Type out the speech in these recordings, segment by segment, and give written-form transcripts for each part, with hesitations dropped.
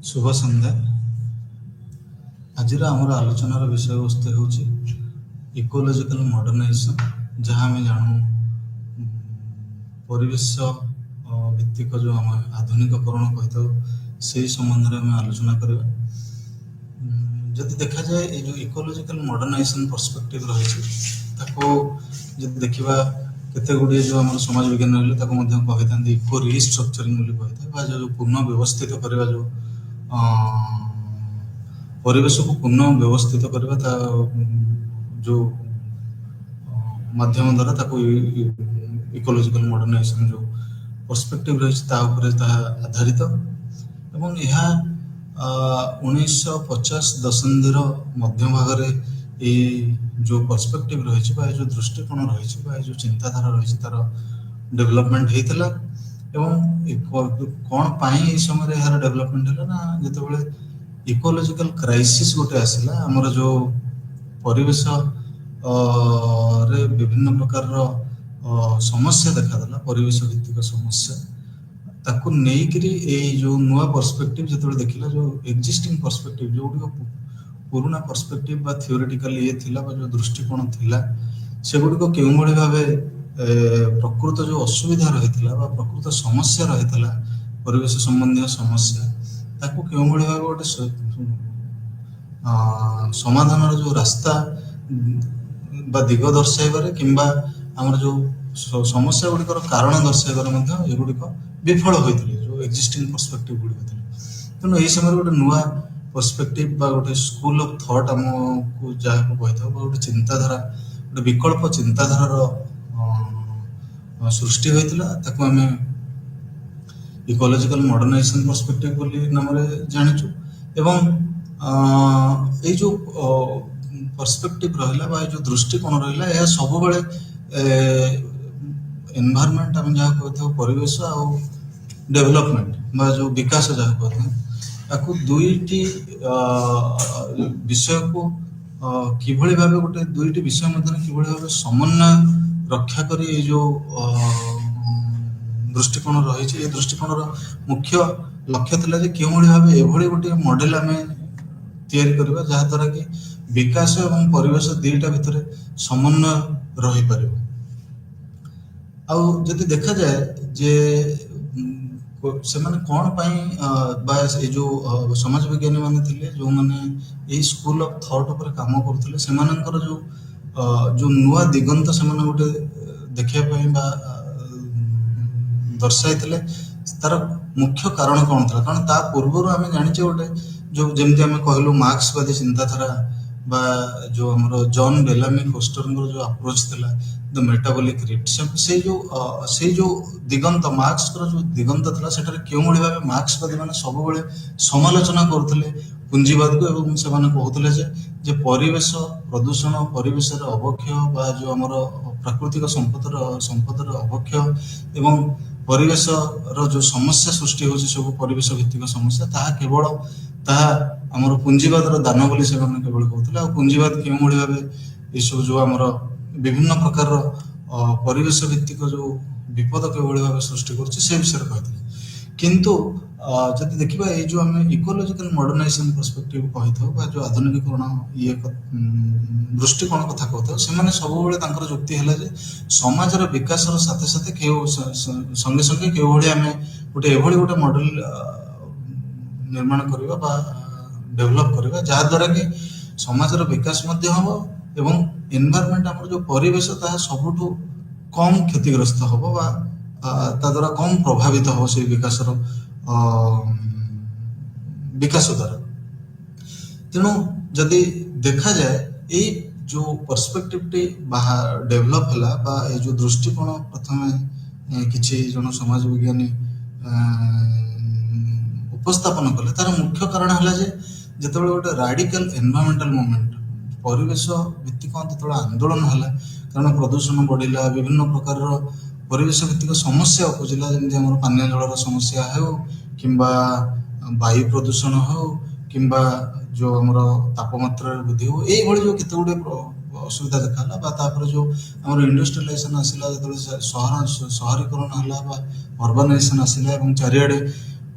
शुभ संध्या। आज आमर आलोचनार विषय वस्तु हूँ इकोलोजिकल मॉडर्नाइजेशन, जहाँ आम जानू परिवेश भित्तिक जो आम आधुनिककरण कही से संबंध में आम आलोचना करवा। जदि देखा जाए ये जो इकोलोजिकल मॉडर्नाइजेशन पर्सपेक्टिव रही देखा केते गुड़े जो आम समाज विज्ञान रही इको रिस्ट्रक्चरिंग जो पुनः व्यवस्थित करवा जो परिवेश को पुनः व्यवस्थित करवा जो माध्यम द्वारा इकोलोजिकल मॉडर्नाइजेशन जो पर्सपेक्टिव रही आधारित एवं यह 1950 दशंधि मध्य भाग जो पर्सपेक्टिव रही जो दृष्टिकोण रही जो चिंताधारा रही तार डेवलपमेंट होता एवं कौन पाई समय यार डेवलपमेंट है ना जिते इकोलोजिकल क्राइसिस गोटे आसला आमर जो परिवेश रे विभिन्न प्रकार समस्या देखादेला परिवेश भित्तिक समस्या ताकू नेइकरी जो नुआ पर्सपेक्टिव जो देखिला जो एक्जिस्टिंग पर्सपेक्टिव जो पुराना पर्सपेक्टिव बा थियोरेटिकल ये थिला बा जो दृष्टिकोण थिला से गुडिक केउ भली भाबे प्रकृत जो असुविधा रहितला बा प्रकृत समस्या रहितला परिवेश संबंधी समस्या ताकू केउ भली भाबे गोटे समाधान जो रास्ता बा दिग दर्शाइबारे किंबा आमर जो समस्या गुडिकर कारण दर्शाइबारे एगुडिक विफल होइतले जो एक्जिस्टिंग पर्सपेक्टिव गुडिक थिले। तेणु एही समय गोटे नुआ पर्सपेक्टिव बा गोटे स्कूल ऑफ थॉट हमको जहाँ को कही गोटे चिंताधारा गोटे विकल्प चिंताधार सृष्टि होइतला ताकू आमे इकोलॉजिकल मॉडर्नाइजेशन पर्सपेक्टिव बोली नाम रे जानिचु एवं ए जो पर्सपेक्टिव रहिला बा जो दृष्टिकोण रहिला यह सब बेले एनवायरनमेंट आम जहाँ कहते परिवेश आ डेवलपमेंट बा जो विकास जहाँ कहते ताकू दुईटी विषय को किभली भाबे गोटे दुईटी विषय मध्य किभली भाबे समन्वय रक्षा करी जो दृष्टिकोण रही दृष्टिकोण मुख्य लक्ष्य थिला जे केउ भली भाबे एभली गोटे मॉडल आमे तैयारी करबा जहाँ द्वारा कि विकास एवं परिवेश दुईटा भितर समन्वय रही पारिबो। आउ जदि देखा जाए जे से माने कौन पाई जो समाज विज्ञानी माने थिले जो माने ए स्कूल ऑफ थॉट ऊपर काम करथिले सेमानकर जो नुआ दिगंत से माने गोटे देखिया पई बा दर्शाइथिले तार मुख्य कारण कौन था कारण ता पूर्व आम जानिचे गोटे जो जेमती आम कहलु मार्क्सवादी चिंताधारा बा जो हमरो जॉन बेलामी फोस्टर जो अप्रोच थिला द मेटाबॉलिक रिफ्ट से जो दिगंत मार्क्स जो दिगंत था सेठारे केउ भली भाबे मार्क्सवादी माने सब बेले समालोचना करथिले पुंजीवाद को एवं से माने कहथिले जे परिवेश प्रदूषण परिवेश रे अवक्षय बा जो हमर प्राकृतिक संपदर अवक्षय एवं परिवेश रो जो समस्या सृष्टि होछि सब परिवेश भित्तिक समस्या ताहा केवल ताहा हमर पुंजीवाद रो दान बोली से माने केवल कहथिले आ पुंजीवाद केउ भली भाबे ए सब जो हमर विभिन्न प्रकार परिवेश भित्तिक जो विपद किभली भाव सृष्टि कर विषय कहते किंतु जब देखा ये जो आम इकोलॉजिकल मॉडर्नाइजेशन पर्सपेक्टिव कही था जो आधुनिकीकरण ये दृष्टिकोण कथा कहते से सब जुक्ति है समाजर विकास साथे साथे संगे संगे के आम गोटे एभली गोटे मॉडल निर्माण करवा डेवलप करवा जहाँ द्वारा कि समाजर विकास हम एवं एनवायरनमेंट आम जो परिवेश ता सबुठु कम क्षतिग्रस्त हम ता द्वारा कम प्रभावित हम से विकास द्वारा। तेणु जदि देखा जाए ये जो पर्सपेक्टिव टी डेवलप है ये जो दृष्टिकोण प्रथम किसी जन समाज विज्ञानी उपस्थापन कले तार मुख्य कारण है जो गोटे राडिकल एनवायरमेंटल मूवमेंट परिवेश भित्तिक जो आंदोलन है कारण प्रदूषण बढ़ला विभिन्न प्रकार परिवेश भित्तिक समस्या उपजिला जमी पानी जलर समस्या हो कि वायु प्रदूषण हो कि जो आम तापमात्रा वृद्धि हो ये जो केते गुडे असुविधा देखा जो आम इंडस्ट्रियलाइजेशन आसला जो शहरीकरण है अर्बानाइजेशन आसला चारिआडे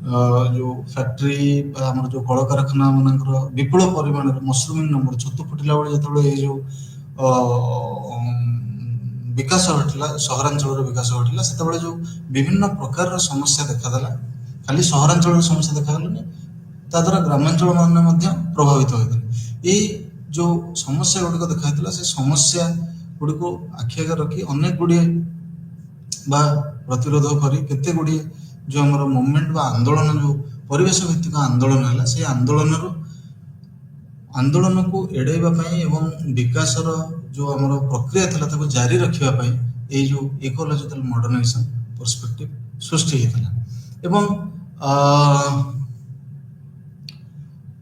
ଯୋଉ ଫ୍ୟାକ୍ଟ୍ରି ବା ଆମର ଯୋଉ କଳକାରଖାନା ମାନଙ୍କର ବିପୁଳ ପରିମାଣରେ ମସରୁମିଂ ନମ୍ବର ଛତୁ ଫୁଟିଲା ବେଳେ ଯେତେବେଳେ ଏଇ ଯୋଉ ଅ, ବିକାଶ ଘଟିଲା, ସହରାଞ୍ଚଳର ବିକାଶ ଘଟିଲା, ସେତେବେଳେ ଯୋଉ ବିଭିନ୍ନ ପ୍ରକାରର ସମସ୍ୟା ଦେଖାଦେଲା। ଖାଲି ସହରାଞ୍ଚଳର ସମସ୍ୟା ଦେଖାଗଲାନି, ତା ଦ୍ୱାରା ଗ୍ରାମାଞ୍ଚଳ ମାନେ ମଧ୍ୟ ପ୍ରଭାବିତ ହୋଇଥିଲେ। ଏଇ ଯୋଉ ସମସ୍ୟା ଗୁଡ଼ିକ ଦେଖାଯାଇଥିଲା, ସେ ସମସ୍ୟା ଗୁଡ଼ିକୁ ଆଖି ଆଗରେ ରଖି ଅନେକ ଗୁଡ଼ିଏ ବା ପ୍ରତିରୋଧ କରି କେତେ ଗୁଡ଼ିଏ ଯୋଉ ଆମର ମୁଭମେଣ୍ଟ ବା ଆନ୍ଦୋଳନ, ଯୋଉ ପରିବେଶ ଭିତ୍ତିକ ଆନ୍ଦୋଳନ ହେଲା, ସେଇ ଆନ୍ଦୋଳନକୁ ଏଡ଼େଇବା ପାଇଁ ଏବଂ ବିକାଶର ଯୋଉ ଆମର ପ୍ରକ୍ରିୟା ଥିଲା ତାକୁ ଜାରି ରଖିବା ପାଇଁ ଏଇ ଯୋଉ ଇକୋଲୋଜିକାଲ ମଡର୍ଣ୍ଣାଇଜେସନ ପର୍ସପେକ୍ଟିଭ ସୃଷ୍ଟି ହେଇଥିଲା। ଏବଂ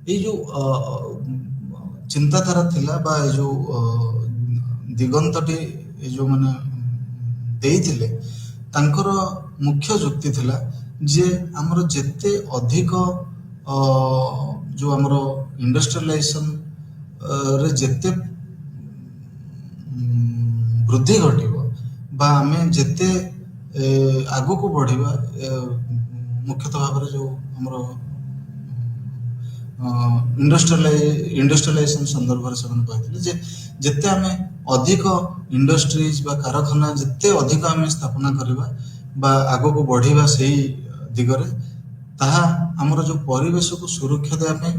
ଏଇ ଯୋଉ ଚିନ୍ତାଧାରା ଥିଲା ବା ଏଇ ଯୋଉ ଦିଗନ୍ତଟି ଏ ଯୋଉ ମାନେ ଦେଇଥିଲେ, ତାଙ୍କର ମୁଖ୍ୟ ଯୁକ୍ତି ଥିଲା ଯେ ଆମର ଯେତେ ଅଧିକ ଯୋଉ ଆମର ଇଣ୍ଡଷ୍ଟ୍ରିଆଲାଇଜେସନ ରେ ଯେତେ ବୃଦ୍ଧି ଘଟିବ ବା ଆମେ ଯେତେ ଆଗକୁ ବଢ଼ିବା, ମୁଖ୍ୟତଃ ଭାବରେ ଯୋଉ ଆମର ଇଣ୍ଡଷ୍ଟ୍ରିଆଲାଇଜେସନ ସନ୍ଦର୍ଭରେ ସେମାନେ କହିଥିଲେ ଯେ ଯେତେ ଆମେ ଅଧିକ ଇଣ୍ଡଷ୍ଟ୍ରିଜ ବା କାରଖାନା ଯେତେ ଅଧିକ ଆମେ ସ୍ଥାପନା କରିବା ବା ଆଗକୁ ବଢ଼ିବା ସେଇ ଦିଗରେ, ତାହା ଆମର ଯୋଉ ପରିବେଶକୁ ସୁରକ୍ଷା ଦେବା ପାଇଁ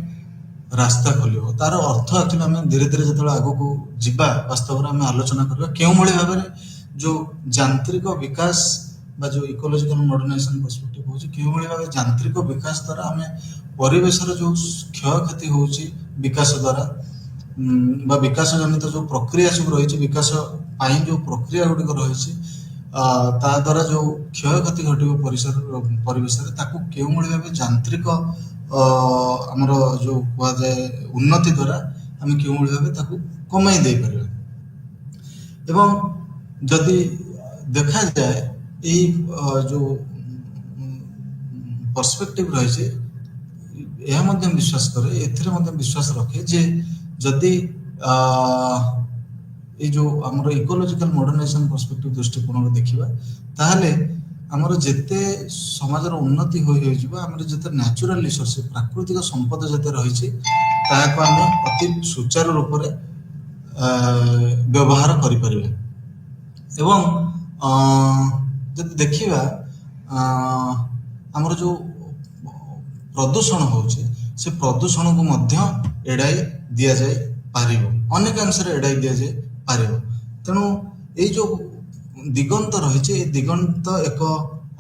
ରାସ୍ତା ଖୋଲିବ। ତାର ଅର୍ଥ ଆକ୍ଚୁଆଲି ଆମେ ଧୀରେ ଧୀରେ ଯେତେବେଳେ ଆଗକୁ ଯିବା, ବାସ୍ତବରେ ଆମେ ଆଲୋଚନା କରିବା କେଉଁଭଳି ଭାବରେ ଯୋଉ ଯାନ୍ତ୍ରିକ ବିକାଶ ବା ଯୋଉ ଇକୋଲୋଜିକାଲ ମଡର୍ଣ୍ଣାଇଜେସନ ପର୍ସପେକ୍ଟିଭ ହଉଛି, କେଉଁଭଳି ଭାବେ ଯାନ୍ତ୍ରିକ ବିକାଶ ଦ୍ୱାରା ଆମେ ପରିବେଶର ଯୋଉ କ୍ଷୟକ୍ଷତି ହଉଛି ବିକାଶ ଦ୍ୱାରା ବା ବିକାଶ ଜନିତ ଯୋଉ ପ୍ରକ୍ରିୟା ସବୁ ରହିଛି, ବିକାଶ ପାଇଁ ଯୋଉ ପ୍ରକ୍ରିୟା ଗୁଡ଼ିକ ରହିଛି, ତା ଦ୍ୱାରା ଯୋଉ କ୍ଷୟକ୍ଷତି ଘଟିବ ପରିବେଶରେ, ତାକୁ କେଉଁଭଳି ଭାବେ ଯାନ୍ତ୍ରିକ ଆମର ଯୋଉ କୁହାଯାଏ ଉନ୍ନତି ଦ୍ୱାରା ଆମେ କେଉଁଭଳି ଭାବେ ତାକୁ କମାଇ ଦେଇପାରିବା। ଏବଂ ଯଦି ଦେଖାଯାଏ ଏଇ ଯୋଉ ପର୍ସପେକ୍ଟିଭ ରହିଛି, ଏହା ମଧ୍ୟ ବିଶ୍ୱାସ କରେ, ଏଥିରେ ମଧ୍ୟ ବିଶ୍ୱାସ ରଖେ ଯେ ଯଦି ଏଇ ଯୋଉ ଆମର ଇକୋଲୋଜିକାଲ ମଡର୍ଣ୍ଣାଇଜେସନ ପର୍ସପେକ୍ଟିଭ ଦୃଷ୍ଟିକୋଣରୁ ଦେଖିବା, ତାହେଲେ ଆମର ଯେତେ ସମାଜର ଉନ୍ନତି ହୋଇଯିବ, ଆମର ଯେତେ ନ୍ୟାଚୁରାଲ ରିସୋର୍ସ ପ୍ରାକୃତିକ ସମ୍ପଦ ଯେତେ ରହିଛି, ତାହାକୁ ଆମେ ଅତି ସୁଚାରୁ ରୂପରେ ବ୍ୟବହାର କରିପାରିବା। ଏବଂ ଯଦି ଦେଖିବା ଆମର ଯୋଉ ପ୍ରଦୂଷଣ ହଉଛି, ସେ ପ୍ରଦୂଷଣକୁ ମଧ୍ୟ ଏଡ଼ାଇ ଦିଆଯାଇ ପାରିବ, ଅନେକାଂଶରେ ଏଡ଼ାଇ ଦିଆଯାଇ ପାରିବ। ତେଣୁ ଏଇ ଯୋଉ ଦିଗନ୍ତ ରହିଛି, ଏ ଦିଗନ୍ତ ଏକ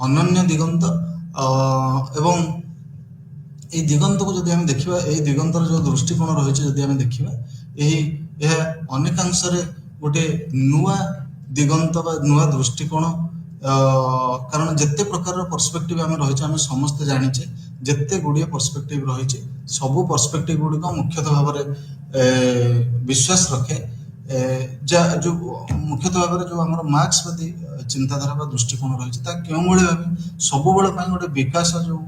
ଅନନ୍ୟ ଦିଗନ୍ତ, ଏବଂ এই ଦିଗନ୍ତକୁ ଯଦି ଆମେ ଦେଖିବା, ଏଇ ଦିଗନ୍ତର ଯୋଉ ଦୃଷ୍ଟିକୋଣ ରହିଛି ଯଦି ଆମେ ଦେଖିବା, ଏହା ଅନେକାଂଶରେ ଗୋଟେ ନୂଆ ଦିଗନ୍ତ ବା ନୂଆ ଦୃଷ୍ଟିକୋଣ, କାରଣ ଯେତେ ପ୍ରକାରର ପର୍ସପେକ୍ଟିଭ ଆମେ ରହିଛେ, ଆମେ ସମସ୍ତେ ଜାଣିଛେ ଯେତେ ଗୁଡ଼ିଏ ପର୍ସପେକ୍ଟିଭ ରହିଛି, ସବୁ ପର୍ସପେକ୍ଟିଭ ଗୁଡ଼ିକ ମୁଖ୍ୟତଃ ଭାବରେ ବିଶ୍ୱାସ ରଖେ ଯୋଉ ମୁଖ୍ୟତଃ ଭାବରେ ଯୋଉ ଆମର ମାର୍କ୍ସବାଦୀ ଚିନ୍ତାଧାରା ବା ଦୃଷ୍ଟିକୋଣ ରହିଛି, ତା କେଉଁଭଳି ଭାବେ ସବୁବେଳେ ପାଇଁ ଗୋଟେ ବିକାଶ, ଯୋଉ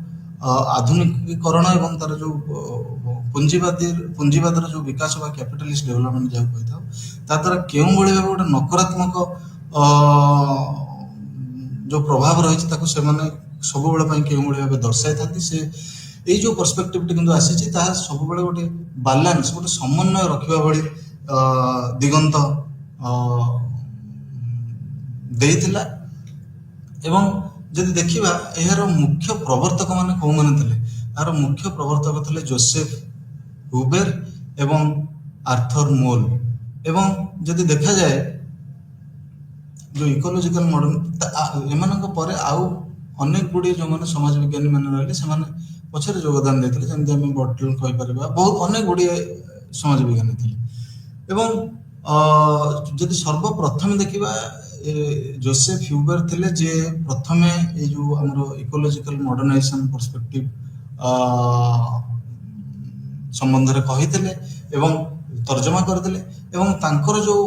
ଆଧୁନିକୀକରଣ ଏବଂ ତାର ଯୋଉ ପୁଞ୍ଜିବାଦର ଯୋଉ ବିକାଶ ବା କ୍ୟାପିଟାଲିଷ୍ଟ ଡେଭଲପମେଣ୍ଟ ଯାହାକୁ କହିଥାଉ, ତା ଦ୍ୱାରା କେଉଁଭଳି ଭାବେ ଗୋଟେ ନକାରାତ୍ମକ ଯୋଉ ପ୍ରଭାବ ରହିଛି, ତାକୁ ସେମାନେ ସବୁବେଳେ ପାଇଁ କେଉଁଭଳି ଭାବେ ଦର୍ଶାଇଥାନ୍ତି। ସେ ଏଇ ଯୋଉ ପର୍ସପେକ୍ଟିଭଟି କିନ୍ତୁ ଆସିଛି, ତାହା ସବୁବେଳେ ଗୋଟେ ବାଲାନ୍ସ, ଗୋଟେ ସମନ୍ୱୟ ରଖିବା ଭଳି ଦିଗନ୍ତ ଦେଇଥିଲା। ଏବଂ ଯଦି ଦେଖିବା ଏହାର ମୁଖ୍ୟ ପ୍ରବର୍ତ୍ତକ ମାନେ କୋଉମାନେ ଥିଲେ, ଏହାର ମୁଖ୍ୟ ପ୍ରବର୍ତ୍ତକ ଥିଲେ ଜୋସେଫ ହୁବେର ଏବଂ ଆର୍ଥର ମୋଲ। ଏବଂ ଯଦି ଦେଖାଯାଏ ଯୋଉ ଇକୋଲୋଜିକାଲ ମଡର୍ନ, ଏମାନଙ୍କ ପରେ ଆଉ ଅନେକ ଗୁଡ଼ିଏ ଯୋଉମାନେ ସମାଜ ବିଜ୍ଞାନୀ ମାନେ ରହିଲେ, ସେମାନେ ପଛରେ ଯୋଗଦାନ ଦେଇଥିଲେ, ଯେମିତି ଆମେ ବଟଲ କହିପାରିବା, ବହୁତ ଅନେକ ଗୁଡ଼ିଏ ସମାଜ ବିଜ୍ଞାନୀ ଥିଲେ। ଏବଂ ଯଦି ସର୍ବପ୍ରଥମେ ଦେଖିବା, ଜୋସେଫ ହ୍ୟୁବେର ଥିଲେ ଯିଏ ପ୍ରଥମେ ଏଇ ଯୋଉ ଆମର ଇକୋଲୋଜିକାଲ ମଡର୍ଣ୍ଣାଇଜେସନ ପର୍ସପେକ୍ଟିଭ ସମ୍ବନ୍ଧରେ କହିଥିଲେ ଏବଂ ତର୍ଜମା କରିଥିଲେ। ଏବଂ ତାଙ୍କର ଯୋଉ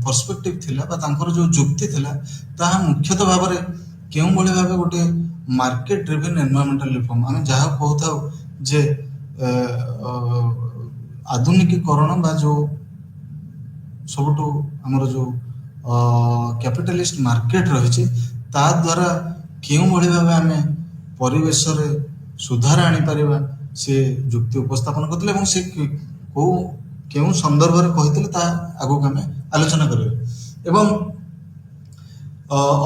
ପର୍ସପେକ୍ଟିଭ ଥିଲା ବା ତାଙ୍କର ଯୋଉ ଯୁକ୍ତି ଥିଲା, ତାହା ମୁଖ୍ୟତଃ ଭାବରେ କେଉଁଭଳି ଭାବେ ଗୋଟେ ମାର୍କେଟ ଡ୍ରିଭେନ ଏନଭାୟରନମେଣ୍ଟାଲ ରିଫର୍ମ, ଆମେ ଯାହା କହୁଥାଉ ଯେ ଆଧୁନିକୀକରଣ ବା ଯୋଉ ସବୁଠୁ ଆମର ଯୋଉ କ୍ୟାପିଟାଲିଷ୍ଟ ମାର୍କେଟ ରହିଛି, ତା ଦ୍ୱାରା କେଉଁଭଳି ଭାବେ ଆମେ ପରିବେଶରେ ସୁଧାର ଆଣିପାରିବା ସେ ଯୁକ୍ତି ଉପସ୍ଥାପନ କରିଥିଲେ ଏବଂ ସେ କୋଉ କେଉଁ ସନ୍ଦର୍ଭରେ କହିଥିଲେ ତାହା ଆଗକୁ ଆମେ ଆଲୋଚନା କରିବା। ଏବଂ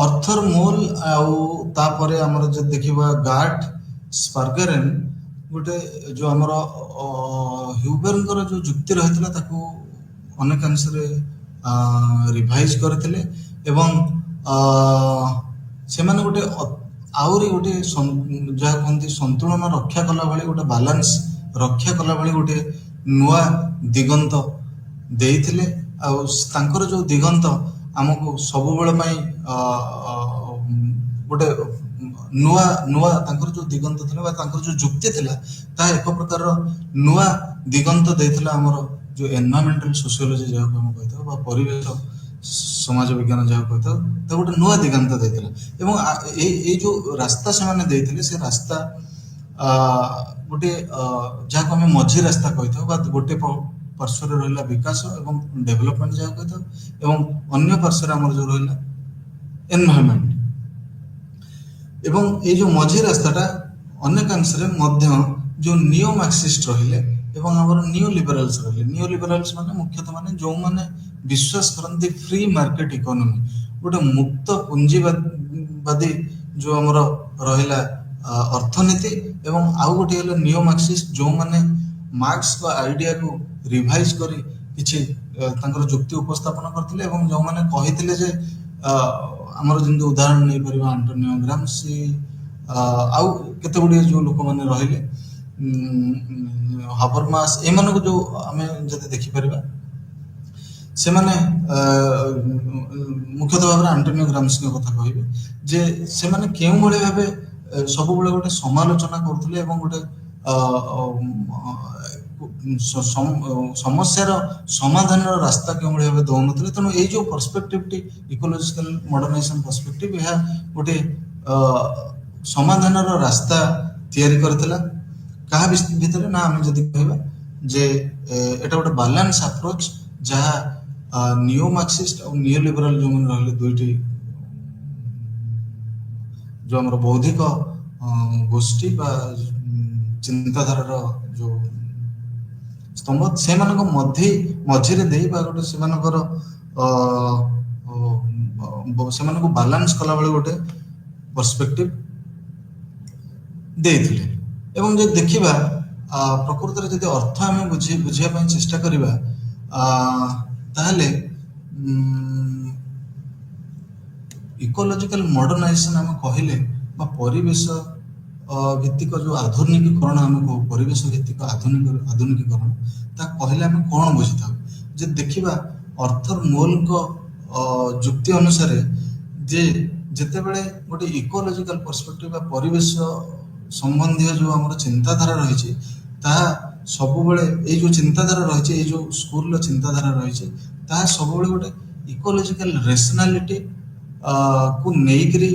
ଅର୍ଥର ମୋଲ ଆଉ ତାପରେ ଆମର ଯଦି ଦେଖିବା ଗାର୍ଟ ସ୍ପାର୍ଗେରେନ୍ ଗୋଟେ ଯୋଉ ଆମର ହ୍ୟୁବେରଙ୍କର ଯୋଉ ଯୁକ୍ତି ରହିଥିଲା ତାକୁ ଅନେକାଂଶରେ ରିଭାଇଜ କରିଥିଲେ ଏବଂ ସେମାନେ ଗୋଟେ ଆହୁରି ଗୋଟେ ଯାହା କୁହନ୍ତି ସନ୍ତୁଳନ ରକ୍ଷା କଲା ଭଳି ଗୋଟେ ବାଲାନ୍ସ ରକ୍ଷା କଲା ଭଳି ଗୋଟେ ନୂଆ ଦିଗନ୍ତ ଦେଇଥିଲେ। ଆଉ ତାଙ୍କର ଯୋଉ ଦିଗନ୍ତ ଆମକୁ ସବୁବେଳ ପାଇଁ ଗୋଟେ ନୂଆ ନୂଆ ତାଙ୍କର ଯୋଉ ଦିଗନ୍ତ ଥିଲା ବା ତାଙ୍କର ଯୋଉ ଯୁକ୍ତି ଥିଲା ତାହା ଏକ ପ୍ରକାରର ନୂଆ ଦିଗନ୍ତ ଦେଇଥିଲା ଆମର ଯୋଉ ଏନଭାୟରମେଣ୍ଟାଲ ସୋସିଓଲୋଜି ଯାହାକୁ ଆମେ କହିଥାଉ ବା ପରିବେଶ ସମାଜ ବିଜ୍ଞାନ ଯାହାକୁ କହିଥାଉ ତାକୁ ଗୋଟେ ନୂଆ ଦିଗନ୍ତ ଦେଇଥିଲା। ଏବଂ ଏଇ ଯୋଉ ରାସ୍ତା ସେମାନେ ଦେଇଥିଲେ ସେ ରାସ୍ତା ଗୋଟେ ଯାହାକୁ ଆମେ ମଝି ରାସ୍ତା କହିଥାଉ ବା ଗୋଟେ ପାର୍ଶ୍ୱରେ ରହିଲା ବିକାଶ ଏବଂ ଡେଭଲପମେଣ୍ଟ ଯାହାକୁ କହିଥାଉ ଏବଂ ଅନ୍ୟ ପାର୍ଶ୍ୱରେ ଆମର ଯୋଉ ରହିଲା ଏନଭାୟରମେଣ୍ଟ। ଏବଂ ଏଇ ଯୋଉ ମଝି ରାସ୍ତାଟା ଅନେକାଂଶରେ ମଧ୍ୟ ଯୋଉ ନିଓ ମାର୍କ୍ସିଷ୍ଟ ରହିଲେ ଏବଂ ଆମର ନିଓ ଲିବରାଲ୍ସ ରହିଲେ। ନିଓ ଲିବରାଲ୍ସ ମାନେ ମୁଖ୍ୟତଃ ମାନେ ଯୋଉମାନେ ବିଶ୍ୱାସ କରନ୍ତି ଫ୍ରି ମାର୍କେଟ ଇକୋନୋମି ଗୋଟେ ମୁକ୍ତ ପୁଞ୍ଜିବାଦୀ ଯୋଉ ଆମର ରହିଲା ଅର୍ଥନୀତି ଏବଂ ଆଉ ଗୋଟେ ହେଲା ନିଓ ମାର୍କ୍ସିଷ୍ଟ ଯୋଉମାନେ ମାର୍କ୍ସଙ୍କ ଆଇଡିଆକୁ ରିଭାଇଜ କରି କିଛି ତାଙ୍କର ଯୁକ୍ତି ଉପସ୍ଥାପନ କରିଥିଲେ ଏବଂ ଯୋଉମାନେ କହିଥିଲେ ଯେ ଆମର ଯେମିତି ଉଦାହରଣ ନେଇପାରିବା ଆଣ୍ଟୋନିଓ ଗ୍ରାମ୍ସି ଆଉ କେତେ ଗୁଡ଼ିଏ ଯୋଉ ଲୋକମାନେ ରହିଲେ ହାବରମାସ୍ ଏମାନଙ୍କୁ ଯୋଉ ଆମେ ଯଦି ଦେଖିପାରିବା ସେମାନେ ମୁଖ୍ୟତଃ ଭାବରେ ଆଣ୍ଟୋନିଓ ଗ୍ରାମ୍ସିଙ୍କ କଥା କହିବେ ଯେ ସେମାନେ କେଉଁଭଳି ଭାବେ ସବୁବେଳେ ଗୋଟେ ସମାଲୋଚନା କରୁଥିଲେ ଏବଂ ଗୋଟେ ସମସ୍ୟାର ସମାଧାନର ରାସ୍ତା କେଉଁଭଳି ଭାବେ ଦଉନଥିଲେ। ତେଣୁ ଏଇ ଯୋଉ ପର୍ସପେକ୍ଟିଭଟି ଇକୋଲୋଜିକାଲ ମଡର୍ଣ୍ଣାଇଜେସନ ପର୍ସପେକ୍ଟିଭ ଏହା ଗୋଟେ ସମାଧାନର ରାସ୍ତା ତିଆରି କରିଥିଲା। କାହା ଭିତରେ ନା ଆମେ ଯଦି କହିବା ଯେ ଏଟା ଗୋଟେ ବାଲାନ୍ସ ଆପ୍ରୋଚ ଯାହା ନିଓ ମାର୍କ୍ସିଷ୍ଟ ଆଉ ନିଓ ଲିବରାଲ ଯୋଉମାନେ ରହିଲେ ଦୁଇଟି ଯୋଉ ଆମର ବୌଦ୍ଧିକ ଗୋଷ୍ଠୀ ବା ଚିନ୍ତାଧାରାର ଯୋଉ ସ୍ତମ୍ଭ ସେମାନଙ୍କ ମଝିରେ ଦେଇ ବା ଗୋଟେ ସେମାନଙ୍କର ସେମାନଙ୍କୁ ବାଲାନ୍ସ କଲା ଭଳି ଗୋଟେ ପର୍ସପେକ୍ଟିଭ ଦେଇଥିଲେ। ଏବଂ ଯଦି ଦେଖିବା ପ୍ରକୃତରେ ଯଦି ଅର୍ଥ ଆମେ ବୁଝିବା ପାଇଁ ଚେଷ୍ଟା କରିବା ତାହେଲେ ଇକୋଲୋଜିକାଲ ମଡର୍ଣ୍ଣାଇଜେସନ ଆମେ କହିଲେ ବା ପରିବେଶ ଭିତ୍ତିକ ଯୋଉ ଆଧୁନିକୀକରଣ ଆମେ କହୁ ପରିବେଶ ଭିତ୍ତିକ ଆଧୁନିକୀକରଣ ତା କହିଲେ ଆମେ କଣ ବୁଝିଥାଉ। ଯଦି ଦେଖିବା ଅର୍ଥର ମୋଲଙ୍କ ଯୁକ୍ତି ଅନୁସାରେ ଯେ ଯେତେବେଳେ ଗୋଟେ ଇକୋଲୋଜିକାଲ ପର୍ସପେକ୍ଟିଭ ବା ପରିବେଶ ସମ୍ବନ୍ଧୀୟ ଯୋଉ ଆମର ଚିନ୍ତାଧାରା ରହିଛି ତାହା ସବୁବେଳେ ଏଇ ଯୋଉ ଚିନ୍ତାଧାରା ରହିଛି ଏଇ ଯୋଉ ସ୍କୁଲର ଚିନ୍ତାଧାରା ରହିଛି ତାହା ସବୁବେଳେ ଗୋଟେ ଇକୋଲୋଜିକାଲ ରେସନାଲିଟି କୁ ନେଇକରି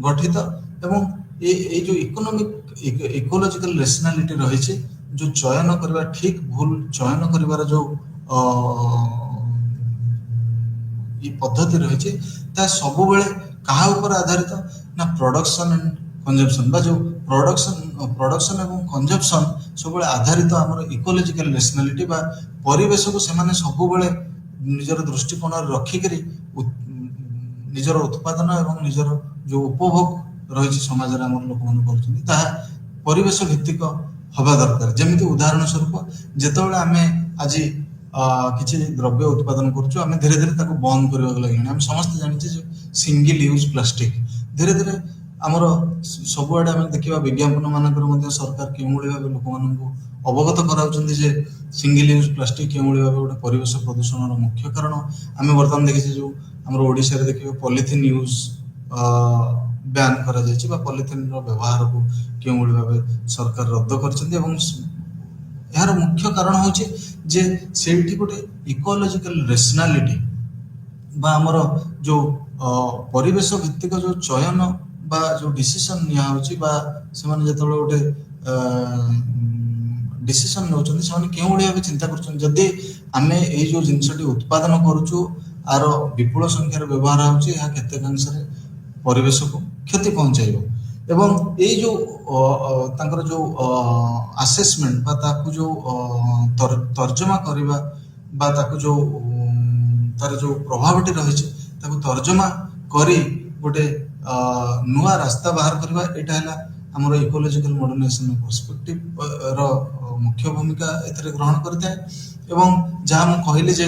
ଗଠିତ ଏବଂ ଏଇ ଯୋଉ ଇକୋଲୋଜିକାଲ ରେସନାଲିଟି ରହିଛି ଯୋଉ ଚୟନ କରିବା ଠିକ ଭୁଲ ଚୟନ କରିବାର ଯୋଉ ପଦ୍ଧତି ରହିଛି ତାହା ସବୁବେଳେ କାହା ଉପରେ ଆଧାରିତ ନା ପ୍ରଡକ୍ସନ ଆଣ୍ଡ କଞ୍ଜମ୍ପସନ ବା ଯୋଉ ପ୍ରଡକ୍ସନ ଏବଂ କଞ୍ଜମ୍ପସନ ସବୁବେଳେ ଆଧାରିତ ଆମର ଇକୋଲୋଜିକାଲ ରେସନାଲିଟି ବା ପରିବେଶକୁ ସେମାନେ ସବୁବେଳେ ନିଜର ଦୃଷ୍ଟିକୋଣରେ ରଖିକରି ନିଜର ଉତ୍ପାଦନ ଏବଂ ନିଜର ଯୋଉ ଉପଭୋଗ ରହିଛି ସମାଜରେ ଆମର ଲୋକମାନେ କରୁଛନ୍ତି ତାହା ପରିବେଶ ଭିତ୍ତିକ ହବା ଦରକାର। ଯେମିତି ଉଦାହରଣ ସ୍ୱରୂପ ଯେତେବେଳେ ଆମେ ଆଜି କିଛି ଦ୍ରବ୍ୟ ଉତ୍ପାଦନ କରୁଛୁ ଆମେ ଧୀରେ ଧୀରେ ତାକୁ ବନ୍ଦ କରିବାକୁ ଲାଗିଲାଣି। ଆମେ ସମସ୍ତେ ଜାଣିଛେ ଯେ ସିଙ୍ଗଲ ୟୁଜ ପ୍ଲାଷ୍ଟିକ ଧୀରେ ଧୀରେ ଆମର ସବୁଆଡେ ଆମେ ଦେଖିବା ବିଜ୍ଞାପନ ମାନଙ୍କରେ ମଧ୍ୟ ସରକାର କେଉଁଭଳି ଭାବେ ଲୋକମାନଙ୍କୁ ଅବଗତ କରାଉଛନ୍ତି ଯେ ସିଙ୍ଗଲ ୟୁଜ ପ୍ଲାଷ୍ଟିକ କେଉଁଭଳି ଭାବେ ଗୋଟେ ପରିବେଶ ପ୍ରଦୂଷଣର ମୁଖ୍ୟ କାରଣ। ଆମେ ବର୍ତ୍ତମାନ ଦେଖିଛେ ଯୋଉ ଆମର ଓଡ଼ିଶାରେ ଦେଖିବା ପଲିଥିନ୍ ୟୁଜ ବ୍ୟାନ୍ କରାଯାଇଛି ବା ପଲିଥିନ୍ର ବ୍ୟବହାରକୁ କେଉଁଭଳି ଭାବେ ସରକାର ରଦ୍ଦ କରିଛନ୍ତି ଏବଂ ଏହାର ମୁଖ୍ୟ କାରଣ ହେଉଛି ଯେ ସେଇଠି ଗୋଟେ ଇକୋଲୋଜିକାଲ ରେସନାଲିଟି ବା ଆମର ଯୋଉ ପରିବେଶ ଭିତ୍ତିକ ଯୋଉ ଚୟନ ବା ଯୋଉ ଡିସିସନ ନିଆ ହଉଛି ବା ସେମାନେ ଯେତେବେଳେ ଗୋଟେ ଡିସିସନ ନେଉଛନ୍ତି ସେମାନେ କେଉଁଭଳି ଭାବେ ଚିନ୍ତା କରୁଛନ୍ତି ଯଦି ଆମେ ଏଇ ଯୋଉ ଜିନିଷଟି ଉତ୍ପାଦନ କରୁଛୁ ଆର ବିପୁଳ ସଂଖ୍ୟାରେ ବ୍ୟବହାର ହେଉଛି ଏହା କେତେକାଂଶରେ ପରିବେଶକୁ କ୍ଷତି ପହଞ୍ଚାଇବ। ଏବଂ ଏଇ ଯୋଉ ତାଙ୍କର ଯୋଉ ଆସେସମେଣ୍ଟ ବା ତାକୁ ଯୋଉ ତର୍ଜମା କରିବା ବା ତାକୁ ଯୋଉ ତାର ଯୋଉ ପ୍ରଭାବଟି ରହିଛି ତାକୁ ତର୍ଜମା କରି ଗୋଟେ ନୂଆ ରାସ୍ତା ବାହାର କରିବା, ଏଇଟା ହେଲା ଆମର ଇକୋଲୋଜିକାଲ ମଡର୍ଣ୍ଣାଇଜେସନ ପର୍ସପେକ୍ଟିଭ ର ମୁଖ୍ୟ ଭୂମିକା ଏଥିରେ ଗ୍ରହଣ କରିଥାଏ। ଏବଂ ଯାହା ମୁଁ କହିଲି ଯେ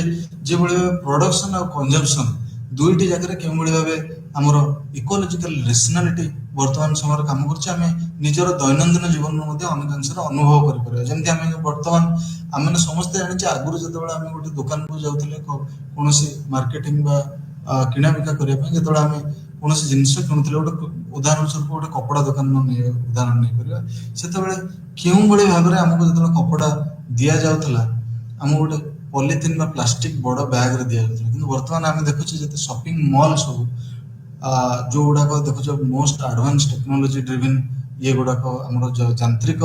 ଯେଭଳି ଭାବେ ପ୍ରଡକ୍ସନ ଆଉ କନଜମ୍ପସନ ଦୁଇଟି ଜାଗାରେ କେଉଁଭଳି ଭାବେ ଆମର ଇକୋଲୋଜିକାଲ ରେସନାଲିଟି ବର୍ତ୍ତମାନ ସମୟରେ କାମ କରୁଛି, ଆମେ ନିଜର ଦୈନନ୍ଦିନ ଜୀବନରେ ମଧ୍ୟ ଅନେକାଂଶରେ ଅନୁଭବ କରିପାରିବା। ଯେମିତି ଆମେ ବର୍ତ୍ତମାନ ଆମେ ସମସ୍ତେ ଜାଣିଛେ ଆଗରୁ ଯେତେବେଳେ ଆମେ ଗୋଟେ ଦୋକାନକୁ ଯାଉଥିଲେ କୌଣସି ମାର୍କେଟିଂ ବା କିଣାବିକା କରିବା ପାଇଁ, ଯେତେବେଳେ ଆମେ କୌଣସି ଜିନିଷ କିଣୁଥିଲେ, ଗୋଟେ ଉଦାହରଣ ସ୍ୱରୂପ ଗୋଟେ କପଡ଼ା ଦୋକାନ ଉଦାହରଣ ନେଇପାରିବା, ସେତେବେଳେ କେଉଁଭଳି ଭାବରେ ଆମକୁ ଯେତେବେଳେ କପଡ଼ା ଦିଆଯାଉଥିଲା ଆମକୁ ଗୋଟେ ପଲିଥିନ୍ ବା ପ୍ଲାଷ୍ଟିକ ବଡ ବ୍ୟାଗରେ ଦିଆଯାଉଥିଲା, କିନ୍ତୁ ବର୍ତ୍ତମାନ ଆମେ ଦେଖୁଛେ ଯେତେ ସପିଂ ମଲ୍ ସବୁ ଯୋଉ ଗୁଡାକ ଦେଖୁଛ ମୋଷ୍ଟ ଆଡଭାନ୍ସ ଟେକ୍ନୋଲୋଜି ଡ୍ରିଭେନ୍ ଇଏ ଗୁଡାକ ଆମର ଯାନ୍ତ୍ରିକ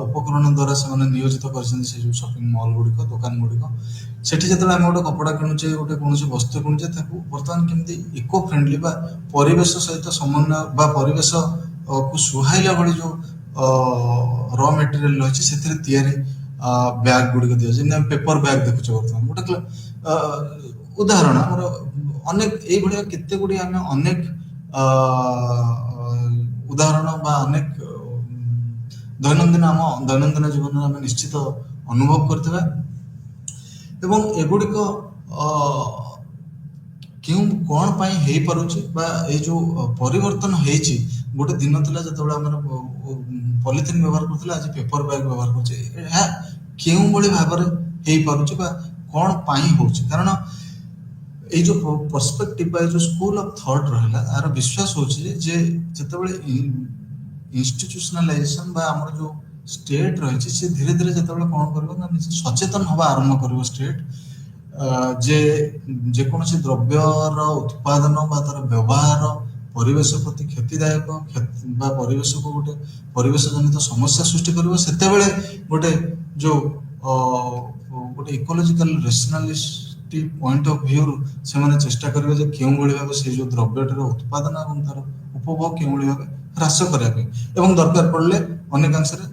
ଉପକରଣ ଦ୍ୱାରା ସେମାନେ ନିୟୋଜିତ କରିଛନ୍ତି ସେ ଯୋଉ ସପିଂ ମଲ୍ ଗୁଡ଼ିକ ଦୋକାନ ଗୁଡ଼ିକ, ସେଠି ଯେତେବେଳେ ଆମେ ଗୋଟେ କପଡ଼ା କିଣୁଛେ ଗୋଟେ କୌଣସି ବସ୍ତୁ କିଣୁଛେ ତାକୁ ବର୍ତ୍ତମାନ କେମିତି ଇକୋ ଫ୍ରେଣ୍ଡଲି ବା ପରିବେଶ ସହିତ ସମନ୍ୱୟ ବା ପରିବେଶ କୁ ସୁହାଇଲା ଭଳି ଯୋଉ ର ମେଟେରିଆଲ ରହିଛି ସେଥିରେ ତିଆରି ବ୍ୟାଗ ଗୁଡ଼ିକ ଦିଆଯାଉଛି। ଯେମିତି ଆମେ ପେପର ବ୍ୟାଗ ଦେଖୁଛେ ବର୍ତ୍ତମାନ ଗୋଟେ ଉଦାହରଣ, ଆମର ଅନେକ ଏଇଭଳିଆ କେତେ ଗୁଡ଼ିଏ ଆମେ ଅନେକ ଉଦାହରଣ ବା ଅନେକ ଦୈନନ୍ଦିନ ଜୀବନରେ ଆମେ ନିଶ୍ଚିତ ଅନୁଭବ କରିଥିବା। ଏବଂ ଏଗୁଡ଼ିକ କେଉଁ କ'ଣ ପାଇଁ ହେଇପାରୁଛି ବା ଏଇ ଯୋଉ ପରିବର୍ତ୍ତନ ହେଇଛି, ଗୋଟେ ଦିନ ଥିଲା ଯେତେବେଳେ ଆମର ପଲିଥିନ୍ ବ୍ୟବହାର କରୁଥିଲେ, ଆଜି ପେପର ବ୍ୟାଗ ବ୍ୟବହାର କରୁଛେ, ଏହା କେଉଁଭଳି ଭାବରେ ହେଇପାରୁଛି ବା କ'ଣ ପାଇଁ ହଉଛି? କାରଣ ଏଇ ଯୋଉ ପର୍ସପେକ୍ଟିଭ ବା ଯୋଉ ସ୍କୁଲ ଅଫ ଥଟ୍ ରହିଲା, ଏହାର ବିଶ୍ୱାସ ହଉଛି ଯେ ଯେତେବେଳେ ଇନଷ୍ଟିଟ୍ୟୁସନାଲାଇଜେସନ ବା ଆମର ଯୋଉ ଷ୍ଟେଟ ରହିଛି ସେ ଧୀରେ ଧୀରେ ଯେତେବେଳେ କ'ଣ କରିବ ନା ସଚେତନ ହବା ଆରମ୍ଭ କରିବ ଷ୍ଟେଟ, ଯେ ଯେକୌଣସି ଦ୍ରବ୍ୟର ଉତ୍ପାଦନ ବା ତାର ବ୍ୟବହାର ପରିବେଶ ପ୍ରତି କ୍ଷତିଦାୟକ ବା ପରିବେଶକୁ ଗୋଟେ ପରିବେଶ ଜନିତ ସମସ୍ୟା ସୃଷ୍ଟି କରିବ, ସେତେବେଳେ ଗୋଟେ ଯୋଉ ଗୋଟେ ଇକୋଲୋଜିକାଲ ରେସନାଲିଟି ପଏଣ୍ଟ ଅଫ ଭ୍ୟୁରୁ ସେମାନେ ଚେଷ୍ଟା କରିବେ ଯେ କେଉଁଭଳି ଭାବେ ସେ ଯୋଉ ଦ୍ରବ୍ୟଟିର ଉତ୍ପାଦନ ଏବଂ ତାର ଉପଭୋଗ କେଉଁଭଳି ଭାବେ ହ୍ରାସ କରିବା ପାଇଁ, ଏବଂ ଦରକାର ପଡ଼ିଲେ ଅନେକାଂଶରେ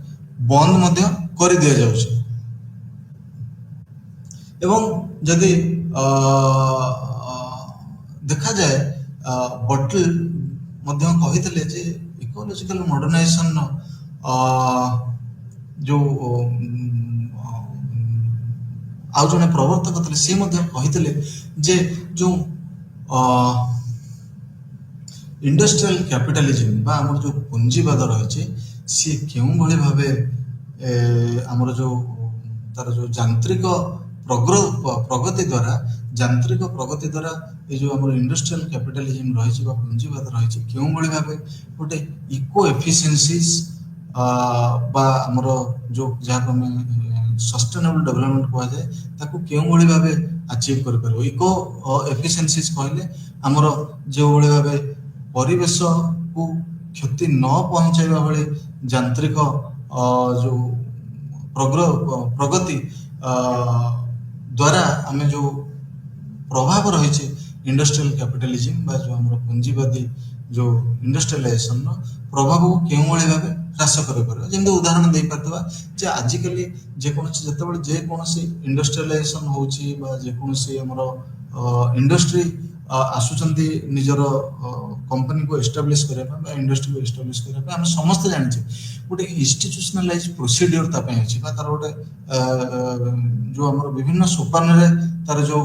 ବନ୍ଦ ମଧ୍ୟ କରିଦିଆଯାଉଛି। ଏବଂ ଯଦି ଦେଖାଯାଏ ବଟଲ ମଧ୍ୟ କହିଥିଲେ ଯେ ଇକୋଲୋଜିକାଲ ମଡର୍ଣ୍ଣାଇଜେସନର ଯୋଉ ଆଉ ଜଣେ ପ୍ରବର୍ତ୍ତକ ଥିଲେ ସେ ମଧ୍ୟ କହିଥିଲେ ଯେ ଯୋଉ ଇଣ୍ଡଷ୍ଟ୍ରିଆଲ କ୍ୟାପିଟାଲିଜିମ ବା ଆମର ଯୋଉ ପୁଞ୍ଜିବାଦ ରହିଛି ସିଏ କେଉଁଭଳି ଭାବେ ଆମର ଯୋଉ ତାର ଯୋଉ ଯାନ୍ତ୍ରିକ ପ୍ରଗତି ଦ୍ୱାରା ଏଇ ଯୋଉ ଆମର ଇଣ୍ଡଷ୍ଟ୍ରିଆଲ କ୍ୟାପିଟାଲିଜିମ ରହିଛି ବା ପୁଞ୍ଜିବାଦ ରହିଛି କେଉଁଭଳି ଭାବେ ଗୋଟେ ଇକୋ ଏଫିସିଏନ୍ସିଜ ବା ଆମର ଯୋଉ ଯାହାକୁ ଆମେ ସଷ୍ଟେନେବଲ ଡେଭଲପମେଣ୍ଟ କୁହାଯାଏ ତାକୁ କେଉଁଭଳି ଭାବେ ଆଚିଭ୍ କରିପାରିବ। ଇକୋ ଏଫିସିଏନ୍ସିଜ କହିଲେ ଆମର ଯେଉଁଭଳି ଭାବେ ପରିବେଶକୁ କ୍ଷତି ନ ପହଞ୍ଚାଇବା ଭଳି ଯାନ୍ତ୍ରିକ ଯୋଉ ପ୍ରଗତି ଦ୍ୱାରା ଆମେ ଯୋଉ ପ୍ରଭାବ ରହିଛି ଇଣ୍ଡଷ୍ଟ୍ରିଆଲ କ୍ୟାପିଟାଲିଜିମ ବା ଯୋଉ ଆମର ପୁଞ୍ଜିବାଦୀ ଯୋଉ ଇଣ୍ଡଷ୍ଟ୍ରିଆଲାଇଜେସନର ପ୍ରଭାବକୁ କେଉଁଭଳି ଭାବେ ହ୍ରାସ କରିପାରିବା। ଯେମିତି ଉଦାହରଣ ଦେଇପାରିଥିବା ଯେ ଆଜିକାଲି ଯେକୌଣସି ଇଣ୍ଡଷ୍ଟ୍ରିଆଲାଇଜେସନ ହଉଛି ବା ଯେକୌଣସି ଆମର ଇଣ୍ଡଷ୍ଟ୍ରି ଆସୁଛନ୍ତି ନିଜର କମ୍ପାନୀକୁ ଏଷ୍ଟାବ୍ଲିଶ କରିବା ପାଇଁ ବା ଇଣ୍ଡଷ୍ଟ୍ରିକୁ ଏଷ୍ଟାବ୍ଲିଶ କରିବା ପାଇଁ, ଆମେ ସମସ୍ତେ ଜାଣିଛେ ଗୋଟେ ଇନଷ୍ଟିଟ୍ୟୁସନାଲାଇଜ ପ୍ରୋସିଡିଓର ତା ପାଇଁ ଅଛି ବା ତାର ଗୋଟେ ଯୋଉ ଆମର ବିଭିନ୍ନ ସୋପାନରେ ତାର ଯୋଉ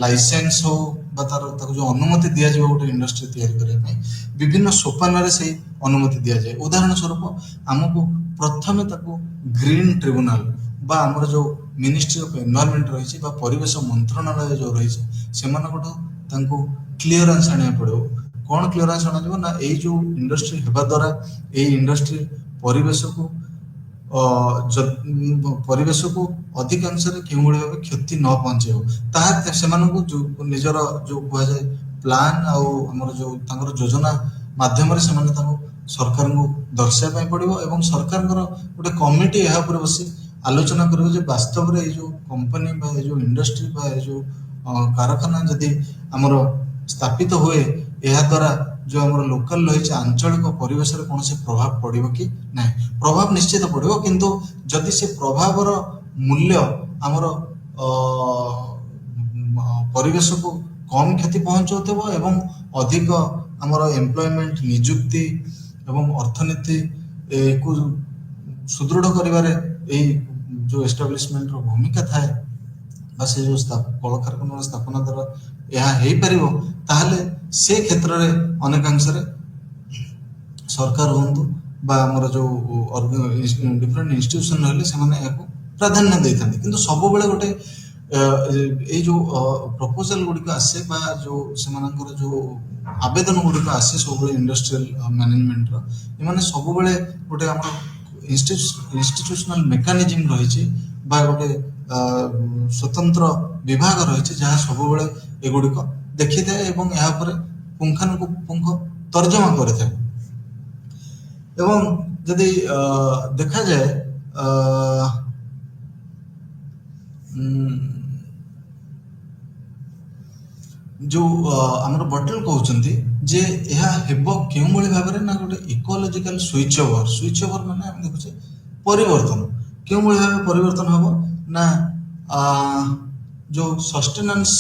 ଲାଇସେନ୍ସ ହଉ ବା ତାକୁ ଯୋଉ ଅନୁମତି ଦିଆଯିବ ଗୋଟେ ଇଣ୍ଡଷ୍ଟ୍ରି ତିଆରି କରିବା ପାଇଁ ବିଭିନ୍ନ ସୋପାନରେ ସେଇ ଅନୁମତି ଦିଆଯାଏ। ଉଦାହରଣ ସ୍ୱରୂପ ଆମକୁ ପ୍ରଥମେ ତାକୁ ଗ୍ରୀନ ଟ୍ରିବ୍ୟୁନାଲ ବା ଆମର ଯୋଉ ମିନିଷ୍ଟ୍ରି ଅଫ ଏନଭାରନମେଣ୍ଟ ରହିଛି ବା ପରିବେଶ ମନ୍ତ୍ରଣାଳୟ ଯୋଉ ରହିଛି ସେମାନଙ୍କଠୁ ତାଙ୍କୁ କ୍ଲିୟରାନ୍ସ ଆଣିବାକୁ ପଡ଼ିବ। କ'ଣ କ୍ଲିୟରାନ୍ସ ଅଣାଯିବ ନା ଏଇ ଯୋଉ ଇଣ୍ଡଷ୍ଟ୍ରି ହେବା ଦ୍ୱାରା ଏଇ ଇଣ୍ଡଷ୍ଟ୍ରି ପରିବେଶକୁ ଅଧିକାଂଶରେ କେଉଁଭଳି ଭାବେ କ୍ଷତି ନ ପହଞ୍ଚେଇବ ତାହା ସେମାନଙ୍କୁ ନିଜର ଯୋଉ କୁହାଯାଏ ପ୍ଲାନ ଆଉ ଆମର ଯୋଉ ତାଙ୍କର ଯୋଜନା ମାଧ୍ୟମରେ ସେମାନେ ତାଙ୍କୁ ସରକାରଙ୍କୁ ଦର୍ଶାଇବା ପାଇଁ ପଡ଼ିବ ଏବଂ ସରକାରଙ୍କର ଗୋଟେ କମିଟି ଏହା ଉପରେ ବସି ଆଲୋଚନା କରିବ ଯେ ବାସ୍ତବରେ ଏଇ ଯୋଉ କମ୍ପାନୀ ବା ଏଇ ଯୋଉ ଇଣ୍ଡଷ୍ଟ୍ରି ବା ଏଇ ଯୋଉ କାରଖାନା ଯଦି ଆମର ସ୍ଥାପିତ ହୁଏ ଏହା ଦ୍ୱାରା जो आमर लोकल रही आंचलिक परिवेश कौन से प्रभाव पड़ो कि ना प्रभाव निश्चित पड़ो किंतु जदि से प्रभावर मूल्य आमर परिवेश को कम क्षति पहुंचाउथबो एवं अधिक आमर एम्प्लॉयमेंट नियुक्ति एवं अर्थनीति को सुदृढ़ करिवारे जो एस्टाब्लिशमेंट रो भूमिका थाए बा से जो कल कारखाना स्थापना द्वारा यह हो पारिबो ताहले से क्षेत्र रे अनेकांश रे सरकार होंतु बा हमर जो डिफरेंट इंस्टीट्यूशन रहले से माने याको प्राधान्य देथांते किंतु सब बेले गोटे ए जो प्रपोजल गुडी आसे बा जो सेमानकर जो आवेदन गुडी आसे सब इंडस्ट्रियल मैनेजमेंट रो ए माने सब बेले गोटे हमर इंस्टीट्यूशनल मेकानिज्म रही बा गोटे स्वतंत्र विभाग रही जहाँ सब बेले एगुड़िक देखी थाए एवं यहाँ पर पुंखानुपुंख तर्जमा करे एवं यदि देखा जाए जो आमर बटल कहते जे यह हेबो केउ भली भाबरे ना गोटे इकोलॉजिकल स्विच ओवर माने हम देखुचे परिवर्तन केउ भली भाबे परिवर्तन हबो ना जो sustenance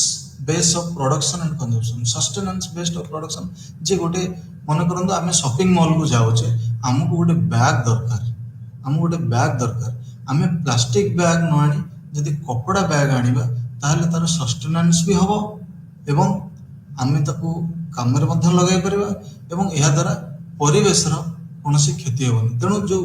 base of production and consumption sustenance based of production जे गोटे मन करंतु आमे शॉपिंग मॉल को जाउचे हमको गोटे बैग दरकार आमे प्लास्टिक बैग न आनी जदि कपड़ा बैग आनिबा ताहले तार सस्टेनेंस भी हबो एवं आमे ताकू काम रे मध्य लगाई परिबा एवं एहा द्वारा परिवेश रो कोनोसी क्षति हेबनी तेणु जो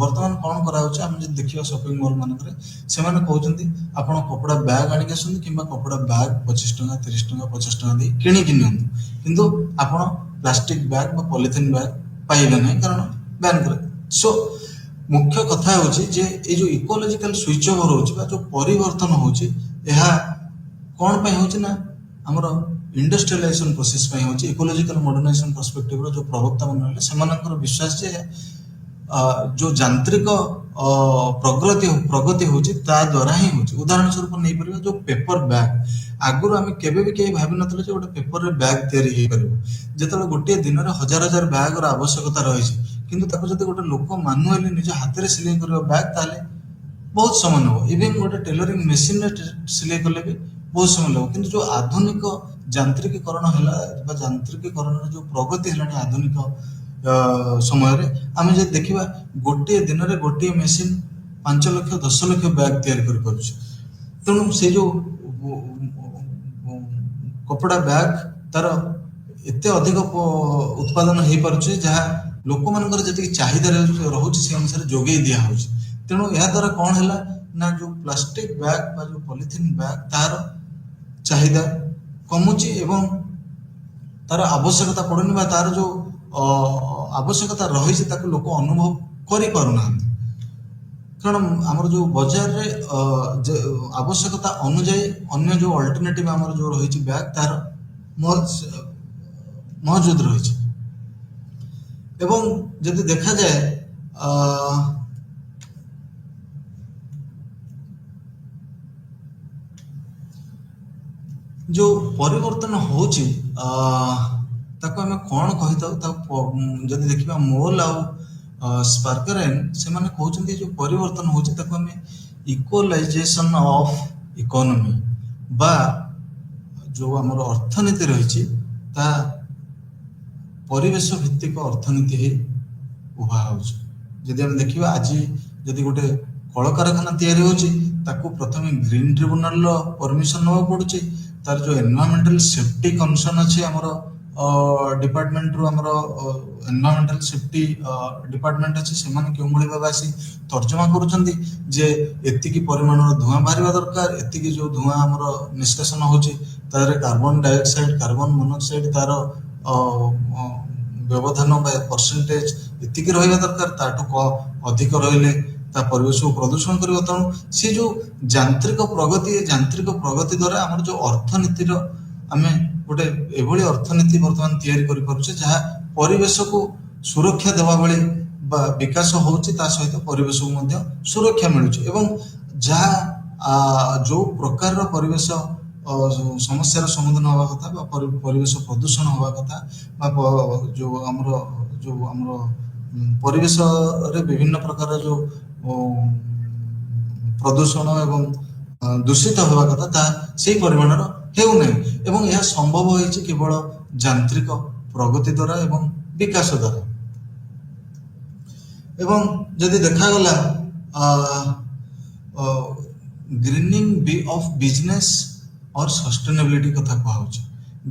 वर्तमान कौन कराउचे आमे जदि देखिबा शॉपिंग मॉल मानकरे से माने कहउचंती आपण कपड़ा बैग आनी आसुंती किंबा कपड़ा बैग 25 टका 30 टका 50 टका दे किणी कि नियंतु किंतु आपण प्लास्टिक बैग बा पॉलिथिन बैग पाइबे नहीं कारण बैन करे सो मुख्य कथा होची जे ए जो इकोलॉजिकल स्विच ओवर होची बा जो परिवर्तन होची एहा कौन पे होची ना हमर इंडस्ट्रियलाइजेशन प्रोसेस पे होची इकोलॉजिकल मॉडर्नाइजेशन पर्सपेक्टिव रो जो प्रवक्ता मन रहले सेमानकर विश्वास जे जो यांत्रिक प्रगति होची ता द्वारा ही होची उदाहरण स्वरूप नहीं परिबा जो पेपर बैग आगुर आमे केबे भी केही भाबि नथले जे गोटे पेपर रे बैग तयारी हे परिबो जेतले गोटे दिन रे हजार हजार बैग रो आवश्यकता रही छै किंतु ताको जदि गोटे लोक मानुअली निज हाथ रे सिलाई करबा बैग ताले बहुत समय हो इवन गोटे टेलरिंग मशीन रे सिलाई करले भी बहुत समय लगो किंतु जो आधुनिक यांत्रिकीकरण हला बा यांत्रिकीकरण जो प्रगति हलानी आधुनिक समय रे आमे जे देखिबा गोटे दिन रे गोटे मशीन 5 लाख 10 लाख बैग तैयार कर परछ तेणु से जो कपड़ा बैग तार एते अधिक उत्पादन हो पारे जहाँ लोक मानकर जी चाहिदा रोचे से अनुसार जोगे दिया हो तेणु यह द्वारा कौन है ना जो प्लास्टिक बैग बा जो पॉलिथिन बैग तार चाहिदा कमुची एवं तार आवश्यकता पड़ुनी बा तार जो आवश्यकता रही लोक अनुभव करि पारुना कारण आमर जो बाजार रे आवश्यकता अनुଯାୟୀ अन्य जो अल्टरनेटिव आमर जो रही बैग तार मौजूद रही एवं यदि देखा जाए जो परिवर्तन होची ताको हमें कौन कही जदि देखिबा मोल आ स्पार्करेन से माने कहउचंती जो परिवर्तन होची ताको हमें इक्वलाइजेशन ऑफ इकोनॉमी बा जो हमर अर्थनीति रही ता परिवेश भित्तिक अर्थनीति ही उभा होची जदि हम देखिबा आज जदि गोटे कल कारखाना तैयारी होची ताको प्रथमे ग्रीन ट्रिब्यूनल रो परमिशन नवा पड़ुची तार जो एनवायरमेंटल सेफ्टी कंसर्न अच्छे हमर डिपार्टमेंट रो हमर एनवायरमेंटल सेफ्टी डिपार्टमेंट अच्छे से माने केउ भली भाबे आसी तर्जमा करूचंती जे एतिकी परिमाण रो धुआं बाहरिबा दरकार एतिकी जो धुआं हमर निष्कासन होची तारे कार्बन डाइऑक्साइड कार्बन मोनोक्साइड तार व्यवधान बा परसेंटेज एतिकी रहिबा दरकार ताटो अधिक रहिले ता परिवेश को प्रदूषण करिबो तेणु से जो यांत्रिक प्रगति द्वारा हमर जो अर्थनीति रो आमे गोटे एभली अर्थनीति वर्तमान तैयारी करि परछे जहा परिवेश को सुरक्षा देवा बेले बा विकास होउची ता सहित परिवेश को मध्य सुरक्षा मिलुची एवं जहा जो प्रकार रो परिवेश ସମସ୍ୟାର ସମାଧାନ ହେବା କଥା ବା ପରିବେଶ ପ୍ରଦୂଷଣ ହେବା କଥା ବା ଯୋଉ ଆମର ପରିବେଶରେ ବିଭିନ୍ନ ପ୍ରକାର ଯୋଉ ପ୍ରଦୂଷଣ ଏବଂ ଦୂଷିତ ହେବା କଥା ତାହା ସେଇ ପରିମାଣର ହେଉନାହିଁ ଏବଂ ଏହା ସମ୍ଭବ ହୋଇଛି କେବଳ ଯାନ୍ତ୍ରିକ ପ୍ରଗତି ଦ୍ୱାରା ଏବଂ ବିକାଶ ଦ୍ୱାରା। ଏବଂ ଯଦି ଦେଖାଗଲା ଗ୍ରୀନିଂ ଅଫ୍ ବିଜନେସ୍ ଅର୍ ସଷ୍ଟେନେବିଲିଟି କଥା କୁହାହେଉଛି।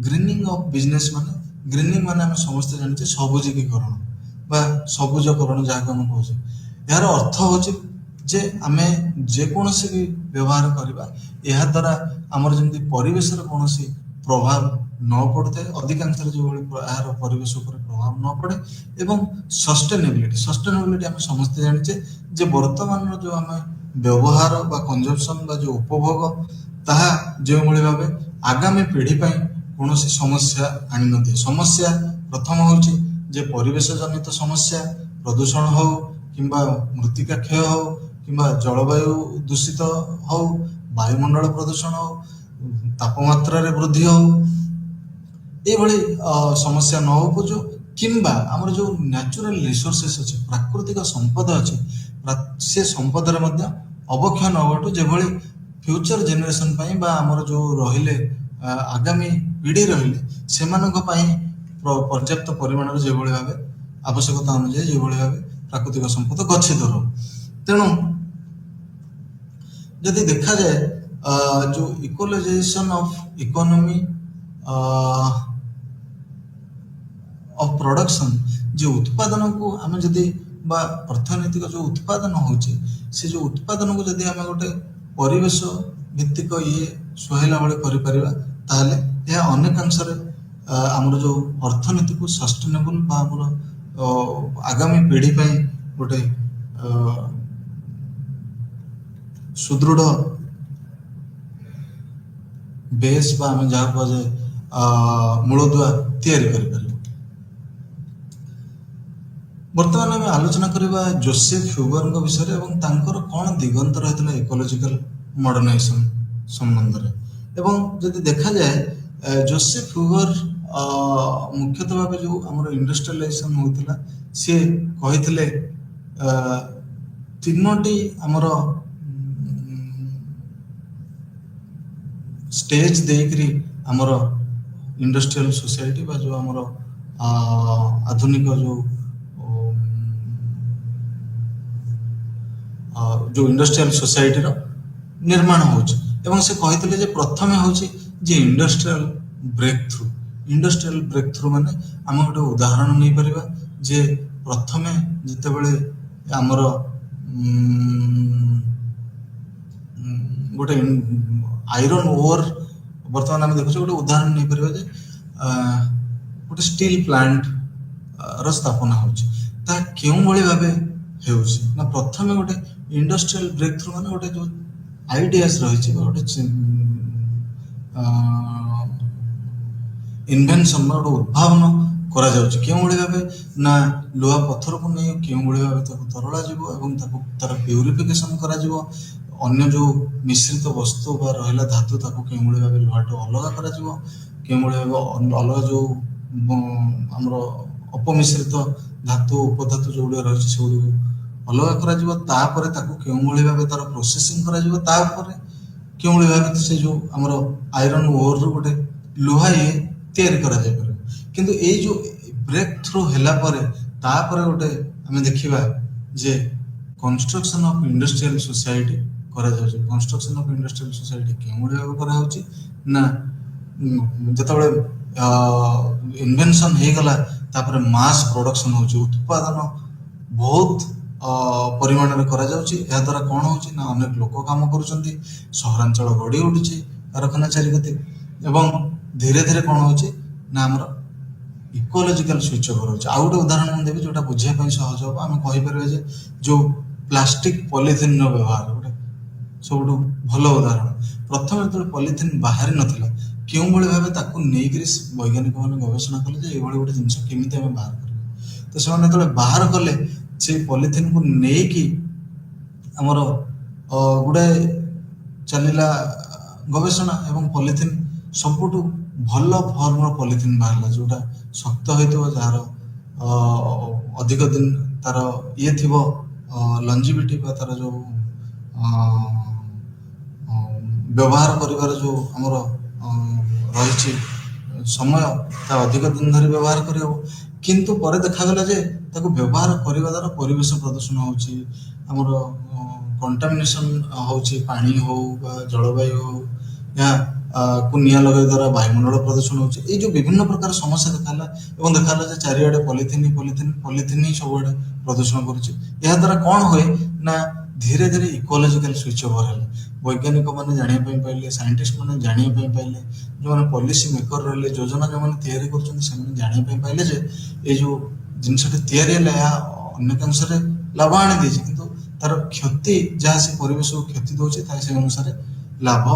ଗ୍ରୀନିଂ ଅଫ୍ ବିଜନେସ୍ ମାନେ ଗ୍ରୀନିଂ ମାନେ ଆମେ ସମସ୍ତେ ଜାଣିଛେ ସବୁଜିକୀକରଣ ବା ସବୁଜକରଣ ଯାହାକୁ ଆମେ କହୁଛେ। ଏହାର ଅର୍ଥ ହେଉଛି ଯେ ଆମେ ଯେକୌଣସି ବି ବ୍ୟବହାର କରିବା ଏହା ଦ୍ୱାରା ଆମର ଯେମିତି ପରିବେଶର କୌଣସି ପ୍ରଭାବ ନ ପଡ଼ୁଥାଏ, ଅଧିକାଂଶରେ ଯେଉଁଭଳି ଏହାର ପରିବେଶ ଉପରେ ପ୍ରଭାବ ନ ପଡ଼େ ଏବଂ ସଷ୍ଟେନେବିଲିଟି ଆମେ ସମସ୍ତେ ଜାଣିଛେ ଯେ ବର୍ତ୍ତମାନର ଯେଉଁ ଆମେ ବ୍ୟବହାର ବା କନଜମ୍ପସନ୍ ବା ଯେଉଁ ଉପଭୋଗ ତାହା ଯେଉଁଭଳି ଭାବେ ଆଗାମୀ ପିଢ଼ି ପାଇଁ କୌଣସି ସମସ୍ୟା ଆଣିନଥାଏ। ସମସ୍ୟା ପ୍ରଥମ ହେଉଛି ଯେ ପରିବେଶ ଜନିତ ସମସ୍ୟା, ପ୍ରଦୂଷଣ ହେଉ କିମ୍ବା ମୃତ୍ତିକା କ୍ଷୟ ହେଉ କିମ୍ବା ଜଳବାୟୁ ଦୂଷିତ ହେଉ, ବାୟୁମଣ୍ଡଳ ପ୍ରଦୂଷଣ ହେଉ, ତାପମାତ୍ରାରେ ବୃଦ୍ଧି ହେଉ, ଏଇଭଳି ସମସ୍ୟା ନ ଉପୁଜୁ କିମ୍ବା ଆମର ଯେଉଁ ନ୍ୟାଚୁରାଲ ରିସୋର୍ସେସ୍ ଅଛି, ପ୍ରାକୃତିକ ସମ୍ପଦ ଅଛି, ସେ ସମ୍ପଦରେ ମଧ୍ୟ ଅବକ୍ଷୟ ନ ଘଟୁ, ଯେଭଳି ଫ୍ୟୁଚର ଜେନେରେସନ୍ ପାଇଁ ବା ଆମର ଯେଉଁ ରହିଲେ ଆଗାମୀ ପିଢ଼ି ରହିଲେ ସେମାନଙ୍କ ପାଇଁ ପର୍ଯ୍ୟାପ୍ତ ପରିମାଣରେ ଯେଭଳି ଭାବେ ଆବଶ୍ୟକତା ଅନୁଯାୟୀ ଯେଭଳି ଭାବେ ପ୍ରାକୃତିକ ସମ୍ପଦ ଗଚ୍ଛିତ ରହୁ। ତେଣୁ ଯଦି ଦେଖାଯାଏ ଯେଉଁ ଇକୋଲୋଜାଇଜେସନ୍ ଅଫ୍ ଇକୋନୋମି ଅଫ୍ ପ୍ରଡକ୍ସନ୍, ଯେ ଉତ୍ପାଦନକୁ ଆମେ ଯଦି ବା ଅର୍ଥନୈତିକ ଯେଉଁ ଉତ୍ପାଦନ ହେଉଛି ସେ ଯେଉଁ ଉତ୍ପାଦନକୁ ଯଦି ଆମେ ଗୋଟେ ପରିବେଶ ଭିତ୍ତିକ ସୁହାଇଲା ଭଳି କରିପାରିବା ତାହେଲେ ଏହା ଅନେକାଂଶରେ ଆମର ଯେଉଁ ଅର୍ଥନୀତିକୁ ସଷ୍ଟେନେବୁଲ୍ ବା ଆମର ଆଗାମୀ ପିଢ଼ି ପାଇଁ ଗୋଟେ ସୁଦୃଢ଼ ବେସ୍ ବା ଆମେ ଯାହା କୁହାଯାଏ ମୂଳଦୁଆ ତିଆରି କରିପାରିବ। ବର୍ତ୍ତମାନ ଆମେ ଆଲୋଚନା କରିବା ଯୋସେଫ ହ୍ୟୁଗରଙ୍କ ବିଷୟରେ ଏବଂ ତାଙ୍କର କ'ଣ ଦିଗନ୍ତ ରହିଥିଲା ଇକୋଲୋଜିକାଲ ମଡର୍ଣ୍ଣାଇଜେସନ୍ ସମ୍ବନ୍ଧରେ। ଏବଂ ଯଦି ଦେଖାଯାଏ ଯୋସେଫ ହ୍ୟୁଗର ମୁଖ୍ୟତଃ ଭାବେ ଯେଉଁ ଆମର ଇଣ୍ଡଷ୍ଟ୍ରିଆଲାଇଜେସନ୍ ହେଉଥିଲା ସିଏ କହିଥିଲେ ତିନୋଟି ଆମର ଷ୍ଟେଜ୍ ଦେଇକରି ଆମର ଇଣ୍ଡଷ୍ଟ୍ରିଆଲ ସୋସାଇଟି ବା ଯେଉଁ ଆମର ଆଧୁନିକ ଯେଉଁ ଇଣ୍ଡଷ୍ଟ୍ରିଆଲ ସୋସାଇଟିର ନିର୍ମାଣ ହେଉଛି ଏବଂ ସେ କହିଥିଲେ ଯେ ପ୍ରଥମେ ହେଉଛି ଯେ ଇଣ୍ଡଷ୍ଟ୍ରିଆଲ ବ୍ରେକ୍ ଥ୍ରୁ ମାନେ ଆମେ ଗୋଟେ ଉଦାହରଣ ନେଇପାରିବା ଯେ ପ୍ରଥମେ ଯେତେବେଳେ ଆମର ଗୋଟେ ଆଇରନ୍ ଓର୍ ବର୍ତ୍ତମାନ ଆମେ ଦେଖୁଛେ ଗୋଟେ ଉଦାହରଣ ନେଇପାରିବା ଯେ ଗୋଟେ ଷ୍ଟିଲ୍ ପ୍ଲାଣ୍ଟର ସ୍ଥାପନା ହେଉଛି ତାହା କେଉଁଭଳି ଭାବେ ହେଉଛି ନା ପ୍ରଥମେ ଗୋଟେ ଇଣ୍ଡଷ୍ଟ୍ରିଆଲ ବ୍ରେକ୍ ଥ୍ରୁ ମାନେ ଗୋଟେ ଯେଉଁ ଆଇଡିଆସ୍ ରହିଛି ବା ଗୋଟେ ଇନଭେନସନ୍ ବା ଗୋଟେ ଉଦ୍ଭାବନ କରାଯାଉଛି କେଉଁଭଳି ଭାବେ ନା ଲୁହା ପଥରକୁ ନେଇ କେଉଁଭଳି ଭାବେ ତାକୁ ତରଳାଯିବ ଏବଂ ତାକୁ ତାର ପ୍ୟୁରିଫିକେସନ୍ କରାଯିବ, ଅନ୍ୟ ଯେଉଁ ମିଶ୍ରିତ ବସ୍ତୁ ବା ରହିଲା ଧାତୁ ତାକୁ କେଉଁଭଳି ଭାବେ ଲୁହାଠୁ ଅଲଗା କରାଯିବ, କେଉଁଭଳି ଭାବେ ଅଲଗା ଯେଉଁ ଆମର ଅପମିଶ୍ରିତ ଧାତୁ ଉପଧାତୁ ଯେଉଁଗୁଡ଼ିକ ରହିଛି ସେଗୁଡ଼ିକୁ ଅଲଗା କରାଯିବ, ତାପରେ ତାକୁ କେଉଁଭଳି ଭାବେ ତାର ପ୍ରୋସେସିଂ କରାଯିବ, ତାପରେ କେଉଁଭଳି ଭାବେ ସେ ଯେଉଁ ଆମର ଆଇରନ୍ ଓର୍ରୁ ଗୋଟେ ଲୁହା ତିଆରି କରାଯାଇପାରିବ। କିନ୍ତୁ ଏଇ ଯେଉଁ ବ୍ରେକ୍ ଥ୍ରୁ ହେଲା ପରେ ତାପରେ ଗୋଟେ ଆମେ ଦେଖିବା ଯେ କନଷ୍ଟ୍ରକ୍ସନ୍ ଅଫ୍ ଇଣ୍ଡଷ୍ଟ୍ରିଆଲ ସୋସାଇଟି କରାଯାଉଛି। କନଷ୍ଟ୍ରକ୍ସନ୍ ଅଫ୍ ଇଣ୍ଡଷ୍ଟ୍ରିଆଲ ସୋସାଇଟି କେଉଁଭଳି ଭାବେ କରାହେଉଛି ନା ଯେତେବେଳେ ଇନଭେନସନ୍ ହେଇଗଲା ତାପରେ ମାସ୍ ପ୍ରଡକ୍ସନ୍ ହେଉଛି, ଉତ୍ପାଦନ ବହୁତ ପରିମାଣରେ କରାଯାଉଛି। ଏହାଦ୍ୱାରା କ'ଣ ହେଉଛି ନା ଅନେକ ଲୋକ କାମ କରୁଛନ୍ତି, ସହରାଞ୍ଚଳ ଗଢ଼ି ଉଠୁଛି କାରଖାନା ଚାରିକତି ଏବଂ ଧୀରେ ଧୀରେ କ'ଣ ହେଉଛି ନା ଆମର ଇକୋଲୋଜିକାଲ ସୁଇଚ୍ ଓଭର ହେଉଛି। ଆଉ ଗୋଟେ ଉଦାହରଣ ମୁଁ ଦେବି ଯେଉଁଟା ବୁଝିବା ପାଇଁ ସହଜ ହେବ। ଆମେ କହିପାରିବା ଯେ ଯେଉଁ ପ୍ଲାଷ୍ଟିକ ପଲିଥିନ୍ର ବ୍ୟବହାର ଗୋଟେ ସବୁଠୁ ଭଲ ଉଦାହରଣ। ପ୍ରଥମେ ଯେତେବେଳେ ପଲିଥିନ୍ ବାହାରି ନଥିଲା କେଉଁଭଳି ଭାବେ ତାକୁ ନେଇକରି ବୈଜ୍ଞାନିକମାନେ ଗବେଷଣା କଲେ ଯେ ଏଇଭଳି ଗୋଟେ ଜିନିଷ କେମିତି ଆମେ ବାହାର କରିବା। ତ ସେମାନେ ଯେତେବେଳେ ବାହାର କଲେ ସେଇ ପଲିଥିନ୍କୁ ନେଇକି ଆମର ଗୁଡ଼ାଏ ଚାଲିଲା ଗବେଷଣା ଏବଂ ପଲିଥିନ୍ ସବୁଠୁ ଭଲ ଫର୍ମର ପଲିଥିନ୍ ବାହାରିଲା ଯୋଉଟା ଶକ୍ତ ହେଇଥିବ, ଯାହାର ଅଧିକ ଦିନ ତାର ଇଏ ଥିବ, ଲଞ୍ଜିଭିଟି ବା ତାର ଯୋଉ ବ୍ୟବହାର କରିବାର ଯୋଉ ଆମର ରହିଛି ସମୟ, ତା ଅଧିକ ଦିନ ଧରି ବ୍ୟବହାର କରିହେବ। କିନ୍ତୁ ପରେ ଦେଖାଗଲା ଯେ ତାକୁ ବ୍ୟବହାର କରିବା ଦ୍ୱାରା ପରିବେଶ ପ୍ରଦୂଷଣ ହେଉଛି, ଆମର କଣ୍ଟାମିନେସନ୍ ହେଉଛି, ପାଣି ହଉ ବା ଜଳବାୟୁ ହଉ, ଏହା କୁ ନିଆଁ ଲଗାଇବା ଦ୍ୱାରା ବାୟୁମଣ୍ଡଳ ପ୍ରଦୂଷଣ ହେଉଛି। ଏଇ ଯୋଉ ବିଭିନ୍ନ ପ୍ରକାର ସମସ୍ୟା ଦେଖାହେଲା ଏବଂ ଦେଖାହେଲା ଯେ ଚାରିଆଡ଼େ ପଲିଥିନ୍ ହିଁ ସବୁଆଡ଼େ ପ୍ରଦୂଷଣ କରୁଛି। ଏହା ଦ୍ୱାରା କ'ଣ ହୁଏ ନା ଧୀରେ ଧୀରେ ଇକୋଲୋଜିକାଲ ସୁଇଚ୍ ଓଭର ହେଲା। ବୈଜ୍ଞାନିକ ମାନେ ଜାଣିବା ପାଇଁ ପାଇଲେ, ସାଇଣ୍ଟିଷ୍ଟ ମାନେ ଜାଣିବା ପାଇଁ ପାଇଲେ, ଯେଉଁମାନେ ପଲିସି ମେକର ରହିଲେ, ଯୋଜନା ଯେଉଁମାନେ ତିଆରି କରୁଛନ୍ତି ସେମାନେ ଜାଣିବା ପାଇଁ ପାଇଲେ ଯେ ଏଇ ଯୋଉ ଜିନିଷଟି ତିଆରି ହେଲା ଏହା ଅନେକାଂଶରେ ଲାଭ ଆଣିଦେଇଛି, କିନ୍ତୁ ତାର କ୍ଷତି ଯାହା ସେ ପରିବେଶକୁ କ୍ଷତି ଦେଉଛି ତାହା ସେ ଅନୁସାରେ ଲାଭ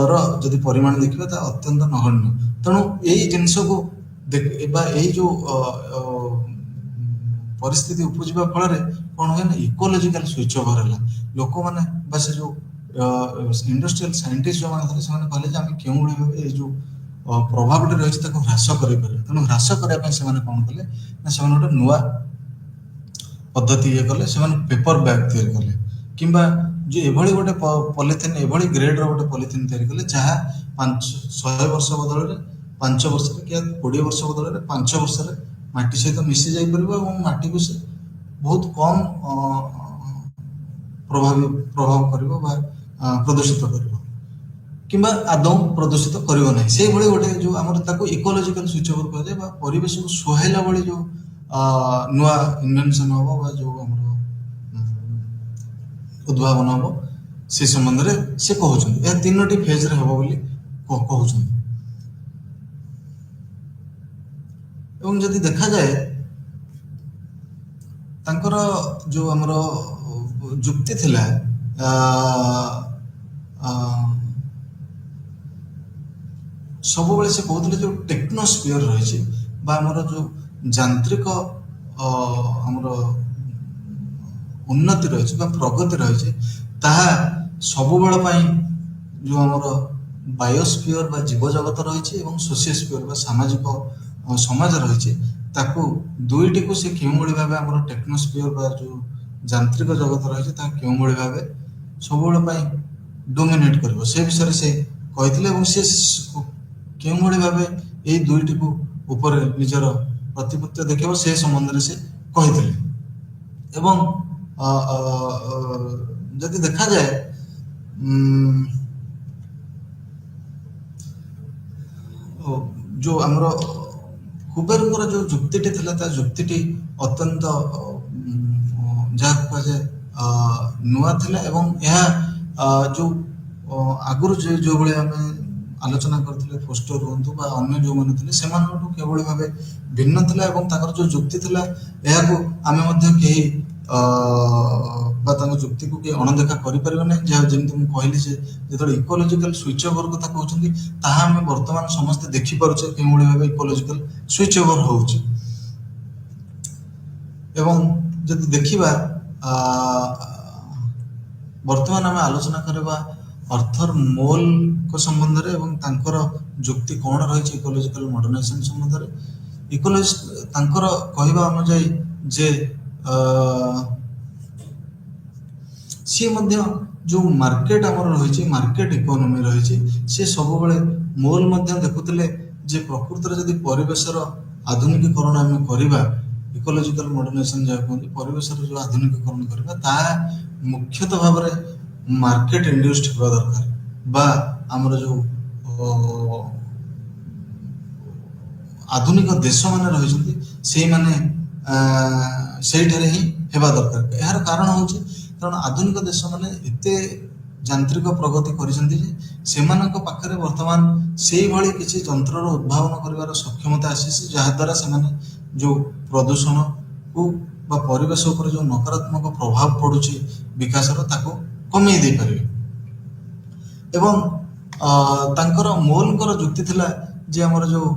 ର ଯଦି ପରିମାଣ ଦେଖିବା ତାହା ଅତ୍ୟନ୍ତ ନଗଣ୍ୟ। ତେଣୁ ଏଇ ଜିନିଷକୁ ବା ଏଇ ଯୋଉ ପରିସ୍ଥିତି ଉପୁଜିବା ଫଳରେ କ'ଣ ହୁଏ ନା ଇକୋଲୋଜିକାଲ ସୁଇଚ୍ ଓଭର ହେଲା। ଲୋକମାନେ ବା ସେ ଯୋଉ ଇଣ୍ଡଷ୍ଟ୍ରିଆଲ ସାଇଣ୍ଟିଷ୍ଟ ଯେଉଁମାନେ ଥିଲେ ସେମାନେ କହିଲେ ଯେ ଆମେ କେଉଁଭଳି ଭାବେ ଏଇ ଯୋଉ ପ୍ରଭାବଟି ରହିଛି ତାକୁ ହ୍ରାସ କରିପାରିବା। ତେଣୁ ହ୍ରାସ କରିବା ପାଇଁ ସେମାନେ କ'ଣ କଲେ ନା ସେମାନେ ଗୋଟେ ନୂଆ ପଦ୍ଧତି ଇଏ କଲେ, ସେମାନେ ପେପର ବ୍ୟାଗ୍ ତିଆରି କଲେ, କିମ୍ବା ଯେ ଏଭଳି ଗୋଟେ ପଲିଥିନ୍, ଏଭଳି ଗ୍ରେଡର ଗୋଟେ ପଲିଥିନ୍ ତିଆରି କଲେ ଯାହା 100 ବର୍ଷ ବଦଳରେ 5 ବର୍ଷରେ କି 20 ବର୍ଷ ବଦଳରେ 5 ବର୍ଷରେ ମାଟି ସହିତ ମିଶି ଯାଇପାରିବ ଏବଂ ମାଟିକୁ ସେ ବହୁତ କମ୍ ପ୍ରଭାବ କରିବ ବା ପ୍ରଦୂଷିତ କରିବ, କିମ୍ବା ଆଦୌ ପ୍ରଦୂଷିତ କରିବ ନାହିଁ। ସେଇଭଳି ଗୋଟେ ଯୋଉ ଆମର ତାକୁ ଇକୋଲୋଜିକାଲ ସୁଇଚ୍ ଓଭର କୁହାଯାଏ, ବା ପରିବେଶକୁ ସୁହାଇଲା ଭଳି ଯୋଉ ନୂଆ ଇନଭେନସନ ହବ ବା ଯୋଉ ଆମର ଉଦ୍ଭାବନ ହବ ସେ ସମ୍ବନ୍ଧରେ ସେ କହୁଛନ୍ତି। ଏହା 3ଟି ଫେଜରେ ହବ ବୋଲି କହୁଛନ୍ତି। ଏବଂ ଯଦି ଦେଖାଯାଏ ତାଙ୍କର ଯୋଉ ଆମର ଯୁକ୍ତି ଥିଲା, ସବୁବେଳେ ସେ କହୁଥିଲେ ଯୋଉ ଟେକ୍ନୋସ୍ଫିୟର ରହିଛି ବା ଆମର ଯୋଉ ଯାନ୍ତ୍ରିକ ଆମର ଉନ୍ନତି ରହିଛି ବା ପ୍ରଗତି ରହିଛି ତାହା ସବୁବେଳ ପାଇଁ ଯୋଉ ଆମର ବାୟୋସ୍ଫିୟର ବା ଜୀବଜଗତ ରହିଛି ଏବଂ ସୋସିଓସ୍ଫିୟର ବା ସାମାଜିକ ସମାଜ ରହିଛି, ତାକୁ ଦୁଇଟିକୁ ସେ କେଉଁଭଳି ଭାବେ ଆମର ଟେକ୍ନୋସ୍ଫିୟର ବା ଯୋଉ ଯାନ୍ତ୍ରିକ ଜଗତ ରହିଛି ତାହା କେଉଁଭଳି ଭାବେ ସବୁବେଳ ପାଇଁ ଡୋମିନେଟ୍ କରିବ ସେ ବିଷୟରେ ସେ କହିଥିଲେ ଏବଂ ସେ କେଉଁଭଳି ଭାବେ ଏଇ ଦୁଇଟିକୁ ଉପରେ ନିଜର ପ୍ରତିପତ୍ତି ଦେଖେଇବ ସେ ସମ୍ବନ୍ଧରେ ସେ କହିଥିଲେ। ଏବଂ ଯଦି ଦେଖାଯାଏ ଯୋଉ ଆମର କୁବେରଙ୍କର ଯୋଉ ଯୁକ୍ତିଟି ଥିଲା ତା ଯୁକ୍ତିଟି ଅତ୍ୟନ୍ତ ଯାହାକୁ କୁହାଯାଏ ନୂଆ ଥିଲା ଏବଂ ଏହା ଯୋଉ ଆଗରୁ ଯୋଉଭଳି ଆମେ ଆଲୋଚନା କରିଥିଲେ ଫୋଷ୍ଟର ହୁଅନ୍ତୁ ବା ଅନ୍ୟ ଯୋଉମାନେ ଥିଲେ ସେମାନଙ୍କଠୁ କିଭଳି ଭାବେ ଭିନ୍ନ ଥିଲା ଏବଂ ତାଙ୍କର ଯୋଉ ଯୁକ୍ତି ଥିଲା ଏହାକୁ ଆମେ ମଧ୍ୟ କେହି ବା ତାଙ୍କ ଯୁକ୍ତିକୁ କେହି ଅଣଦେଖା କରିପାରିବେ ନାହିଁ। ଯାହା ଯେମିତି ମୁଁ କହିଲି ଯେ ଯେତେବେଳେ ଇକୋଲୋଜିକାଲ ସୁଇଚ୍ ଓଭର କଥା କହୁଛନ୍ତି ତାହା ଆମେ ବର୍ତ୍ତମାନ ସମସ୍ତେ ଦେଖିପାରୁଛେ କେଉଁଭଳି ଭାବେ ଇକୋଲୋଜିକାଲ ସୁଇଚ୍ ଓଭର ହଉଛି। ଏବଂ ଯଦି ଦେଖିବା ବର୍ତ୍ତମାନ ଆମେ ଆଲୋଚନା କରିବା ଅର୍ଥର ମୋଲଙ୍କ ସମ୍ବନ୍ଧରେ ଏବଂ ତାଙ୍କର ଯୁକ୍ତି କ'ଣ ରହିଛି ଇକୋଲୋଜିକାଲ ମଡର୍ଣ୍ଣାଇଜେସନ ସମ୍ବନ୍ଧରେ। ତାଙ୍କର କହିବା ଅନୁଯାୟୀ ଯେ ସିଏ ମଧ୍ୟ ଯୋଉ ମାର୍କେଟ ଆମର ରହିଛି, ମାର୍କେଟ ଇକୋନୋମି ରହିଛି, ସେ ସବୁବେଳେ ମୋଲ ମଧ୍ୟ ଦେଖୁଥିଲେ ଯେ ପ୍ରକୃତରେ ଯଦି ପରିବେଶର ଆଧୁନିକୀକରଣ ଆମେ କରିବା, ଇକୋଲୋଜିକାଲ ମଡର୍ଣ୍ଣାଇଜେସନ ଯାହା କୁହନ୍ତି, ପରିବେଶର ଯୋଉ ଆଧୁନିକୀକରଣ କରିବା ତାହା ମୁଖ୍ୟତଃ ଭାବରେ ମାର୍କେଟ ଇଣ୍ଡ୍ୟୁସ୍ଡ ହେବା ଦରକାର ବା ଆମର ଯୋଉ ଆଧୁନିକ ଦେଶମାନେ ରହିଛନ୍ତି ସେଇମାନେ ସେଇଠାରେ ହିଁ ହେବା ଦରକାର। ଏହାର କାରଣ ହେଉଛି କାରଣ ଆଧୁନିକ ଦେଶମାନେ ଏତେ ଯାନ୍ତ୍ରିକ ପ୍ରଗତି କରିଛନ୍ତି ଯେ ସେମାନଙ୍କ ପାଖରେ ବର୍ତ୍ତମାନ ସେଇଭଳି କିଛି ଯନ୍ତ୍ରର ଉଦ୍ଭାବନ କରିବାର ସକ୍ଷମତା ଆସିଛି ଯାହାଦ୍ୱାରା ସେମାନେ ଯୋଉ ପ୍ରଦୂଷଣକୁ ବା ପରିବେଶ ଉପରେ ଯୋଉ ନକାରାତ୍ମକ ପ୍ରଭାବ ପଡୁଛି ବିକାଶର ତାକୁ କମେଇ ଦେଇପାରିବେ। ଏବଂ ତାଙ୍କର ମୋଲଙ୍କର ଯୁକ୍ତି ଥିଲା ଯେ ଆମର ଯୋଉ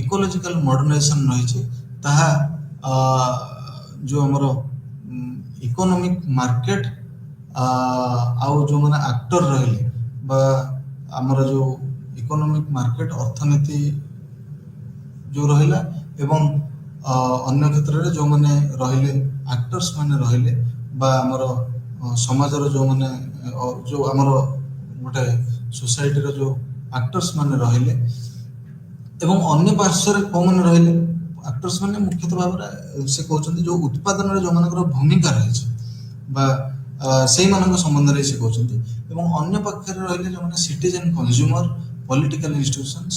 ଇକୋଲୋଜିକାଲ ମଡର୍ଣ୍ଣାଇଜେସନ ରହିଛି ତାହା ଯୋଉ ଆମର ଇକୋନୋମିକ ମାର୍କେଟ ଆଉ ଯୋଉମାନେ ଆକ୍ଟର ରହିଲେ ବା ଆମର ଯୋଉ ଇକୋନୋମିକ ମାର୍କେଟ ଅର୍ଥନୀତି ଯୋଉ ରହିଲା ଏବଂ ଅନ୍ୟ କ୍ଷେତ୍ରରେ ଯୋଉମାନେ ରହିଲେ ଆକ୍ଟର୍ସ ମାନେ ରହିଲେ ବା ଆମର ସମାଜର ଯୋଉମାନେ ଯୋଉ ଆମର ଗୋଟେ ସୋସାଇଟିର ଯୋଉ ଆକ୍ଟର୍ସ ମାନେ ରହିଲେ ଏବଂ ଅନ୍ୟ ପାର୍ଶ୍ୱରେ କୋଉମାନେ ରହିଲେ ଆକ୍ଟର୍ସ ମାନେ ମୁଖ୍ୟତଃ ଭାବରେ ସେ କହୁଛନ୍ତି ଯୋଉ ଉତ୍ପାଦନରେ ଯୋଉମାନଙ୍କର ଭୂମିକା ରହିଛି ବା ସେଇମାନଙ୍କ ସମ୍ବନ୍ଧରେ ସେ କହୁଛନ୍ତି ଏବଂ ଅନ୍ୟ ପାଖରେ ରହିଲେ ଯୋଉମାନେ citizen consumer political institutions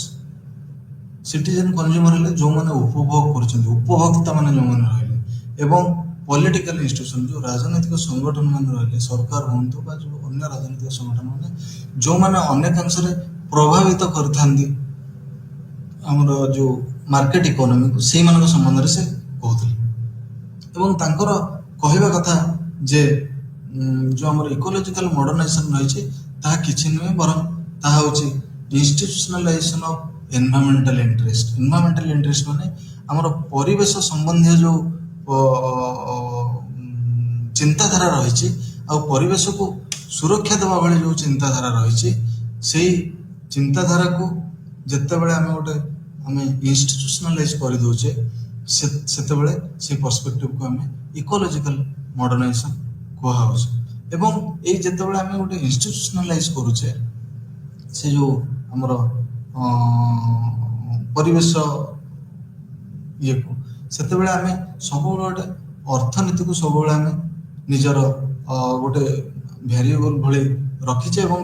citizen consumer ହେଲେ ଯୋଉମାନେ ଉପଭୋଗ କରୁଛନ୍ତି ଉପଭୋକ୍ତା ମାନେ ଯୋଉମାନେ ରହିଲେ ଏବଂ ପଲିଟିକାଲ ଇନଷ୍ଟିଟ୍ୟୁସନ ଯୋଉ ରାଜନୈତିକ ସଂଗଠନ ମାନେ ରହିଲେ ସରକାର ହୁଅନ୍ତୁ ବା ଯୋଉ ଅନ୍ୟ ରାଜନୈତିକ ସଂଗଠନ ମାନେ ଯୋଉମାନେ ଅନେକାଂଶରେ ପ୍ରଭାବିତ କରିଥାନ୍ତି ଆମର ଯୋଉ ମାର୍କେଟ ଇକୋନୋମିକୁ ସେଇମାନଙ୍କ ସମ୍ବନ୍ଧରେ ସେ କହୁଥିଲେ ଏବଂ ତାଙ୍କର କହିବା କଥା ଯେ ଯୋଉ ଆମର ଇକୋଲୋଜିକାଲ ମଡର୍ଣ୍ଣାଇଜେସନ ରହିଛି ତାହା କିଛି ନୁହେଁ ବରଂ ତାହା ହେଉଛି ଇନଷ୍ଟିଟ୍ୟୁସନାଲାଇଜେସନ ଅଫ ଏନଭାୟରମେଣ୍ଟାଲ ଇଣ୍ଟରେଷ୍ଟ ମାନେ ଆମର ପରିବେଶ ସମ୍ବନ୍ଧୀୟ ଯୋଉ ଚିନ୍ତାଧାରା ରହିଛି ଆଉ ପରିବେଶକୁ ସୁରକ୍ଷା ଦେବା ଭଳି ଯୋଉ ଚିନ୍ତାଧାରା ରହିଛି ସେଇ ଚିନ୍ତାଧାରାକୁ ଯେତେବେଳେ ଆମେ ଇନଷ୍ଟିଟ୍ୟୁସନାଲାଇଜ କରିଦଉଛେ ସେତେବେଳେ ସେଇ ପର୍ସପେକ୍ଟିଭକୁ ଆମେ ଇକୋଲୋଜିକାଲ ମଡର୍ଣ୍ଣାଇଜେସନ କୁହାହଉଛି ଏବଂ ଏଇ ଯେତେବେଳେ ଆମେ ଗୋଟେ ଇନଷ୍ଟିଟ୍ୟୁସନାଲାଇଜ କରୁଛେ ସେ ଯୋଉ ଆମର ପରିବେଶ ଇଏକୁ ସେତେବେଳେ ଆମେ ସବୁବେଳେ ଗୋଟେ ଅର୍ଥନୀତିକୁ ସବୁବେଳେ ଆମେ ନିଜର ଗୋଟେ ଭ୍ୟାରିଏବଲ ଭଳି ରଖିଛେ ଏବଂ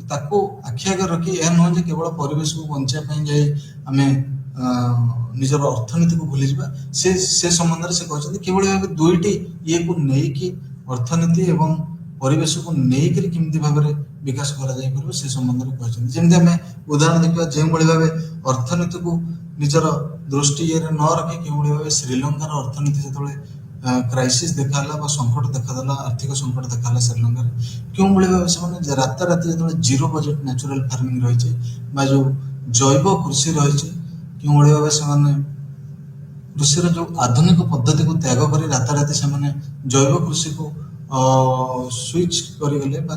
ତାକୁ ଆଖି ଆଗରେ ରଖି ଏହା ନୁହେଁ ଯେ କେବଳ ପରିବେଶକୁ ବଞ୍ଚିବା ପାଇଁ ଯାଇ ଆମେ ନିଜର ଅର୍ଥନୀତିକୁ ଭୁଲିଯିବା ସେ ସମ୍ବନ୍ଧରେ ସେ କହିଛନ୍ତି କିଭଳି ଭାବେ ଦୁଇଟି ଇଏକୁ ନେଇକି ଅର୍ଥନୀତି ଏବଂ ପରିବେଶକୁ ନେଇକରି କେମିତି ଭାବରେ ବିକାଶ କରାଯାଇପାରିବ ସେ ସମ୍ବନ୍ଧରେ କହିଛନ୍ତି ଯେମିତି ଆମେ ଉଦାହରଣ ଦେଖିବା ଯେଉଁଭଳି ଭାବେ ଅର୍ଥନୀତିକୁ ନିଜର ଦୃଷ୍ଟି ଇଏରେ ନ ରଖି କେଉଁଭଳି ଭାବେ ଶ୍ରୀଲଙ୍କାର ଅର୍ଥନୀତି ଯେତେବେଳେ କ୍ରାଇସିସ୍ ଦେଖାହେଲା ବା ସଙ୍କଟ ଦେଖାଦେଲା ଆର୍ଥିକ ସଙ୍କଟ ଦେଖାହେଲା ଶ୍ରୀଲଙ୍କାରେ କେଉଁଭଳି ଭାବେ ସେମାନେ ରାତାରାତି ଯେତେବେଳେ ଜିରୋ ବଜେଟ୍ ନ୍ୟାଚୁରାଲ ଫାର୍ମିଂ ରହିଛି ବା ଯୋଉ ଜୈବ କୃଷି ରହିଛି କେଉଁଭଳି ଭାବେ ସେମାନେ କୃଷିର ଯୋଉ ଆଧୁନିକ ପଦ୍ଧତିକୁ ତ୍ୟାଗ କରି ରାତାରାତି ସେମାନେ ଜୈବ କୃଷିକୁ ସୁଇଚ୍ କରିଗଲେ ବା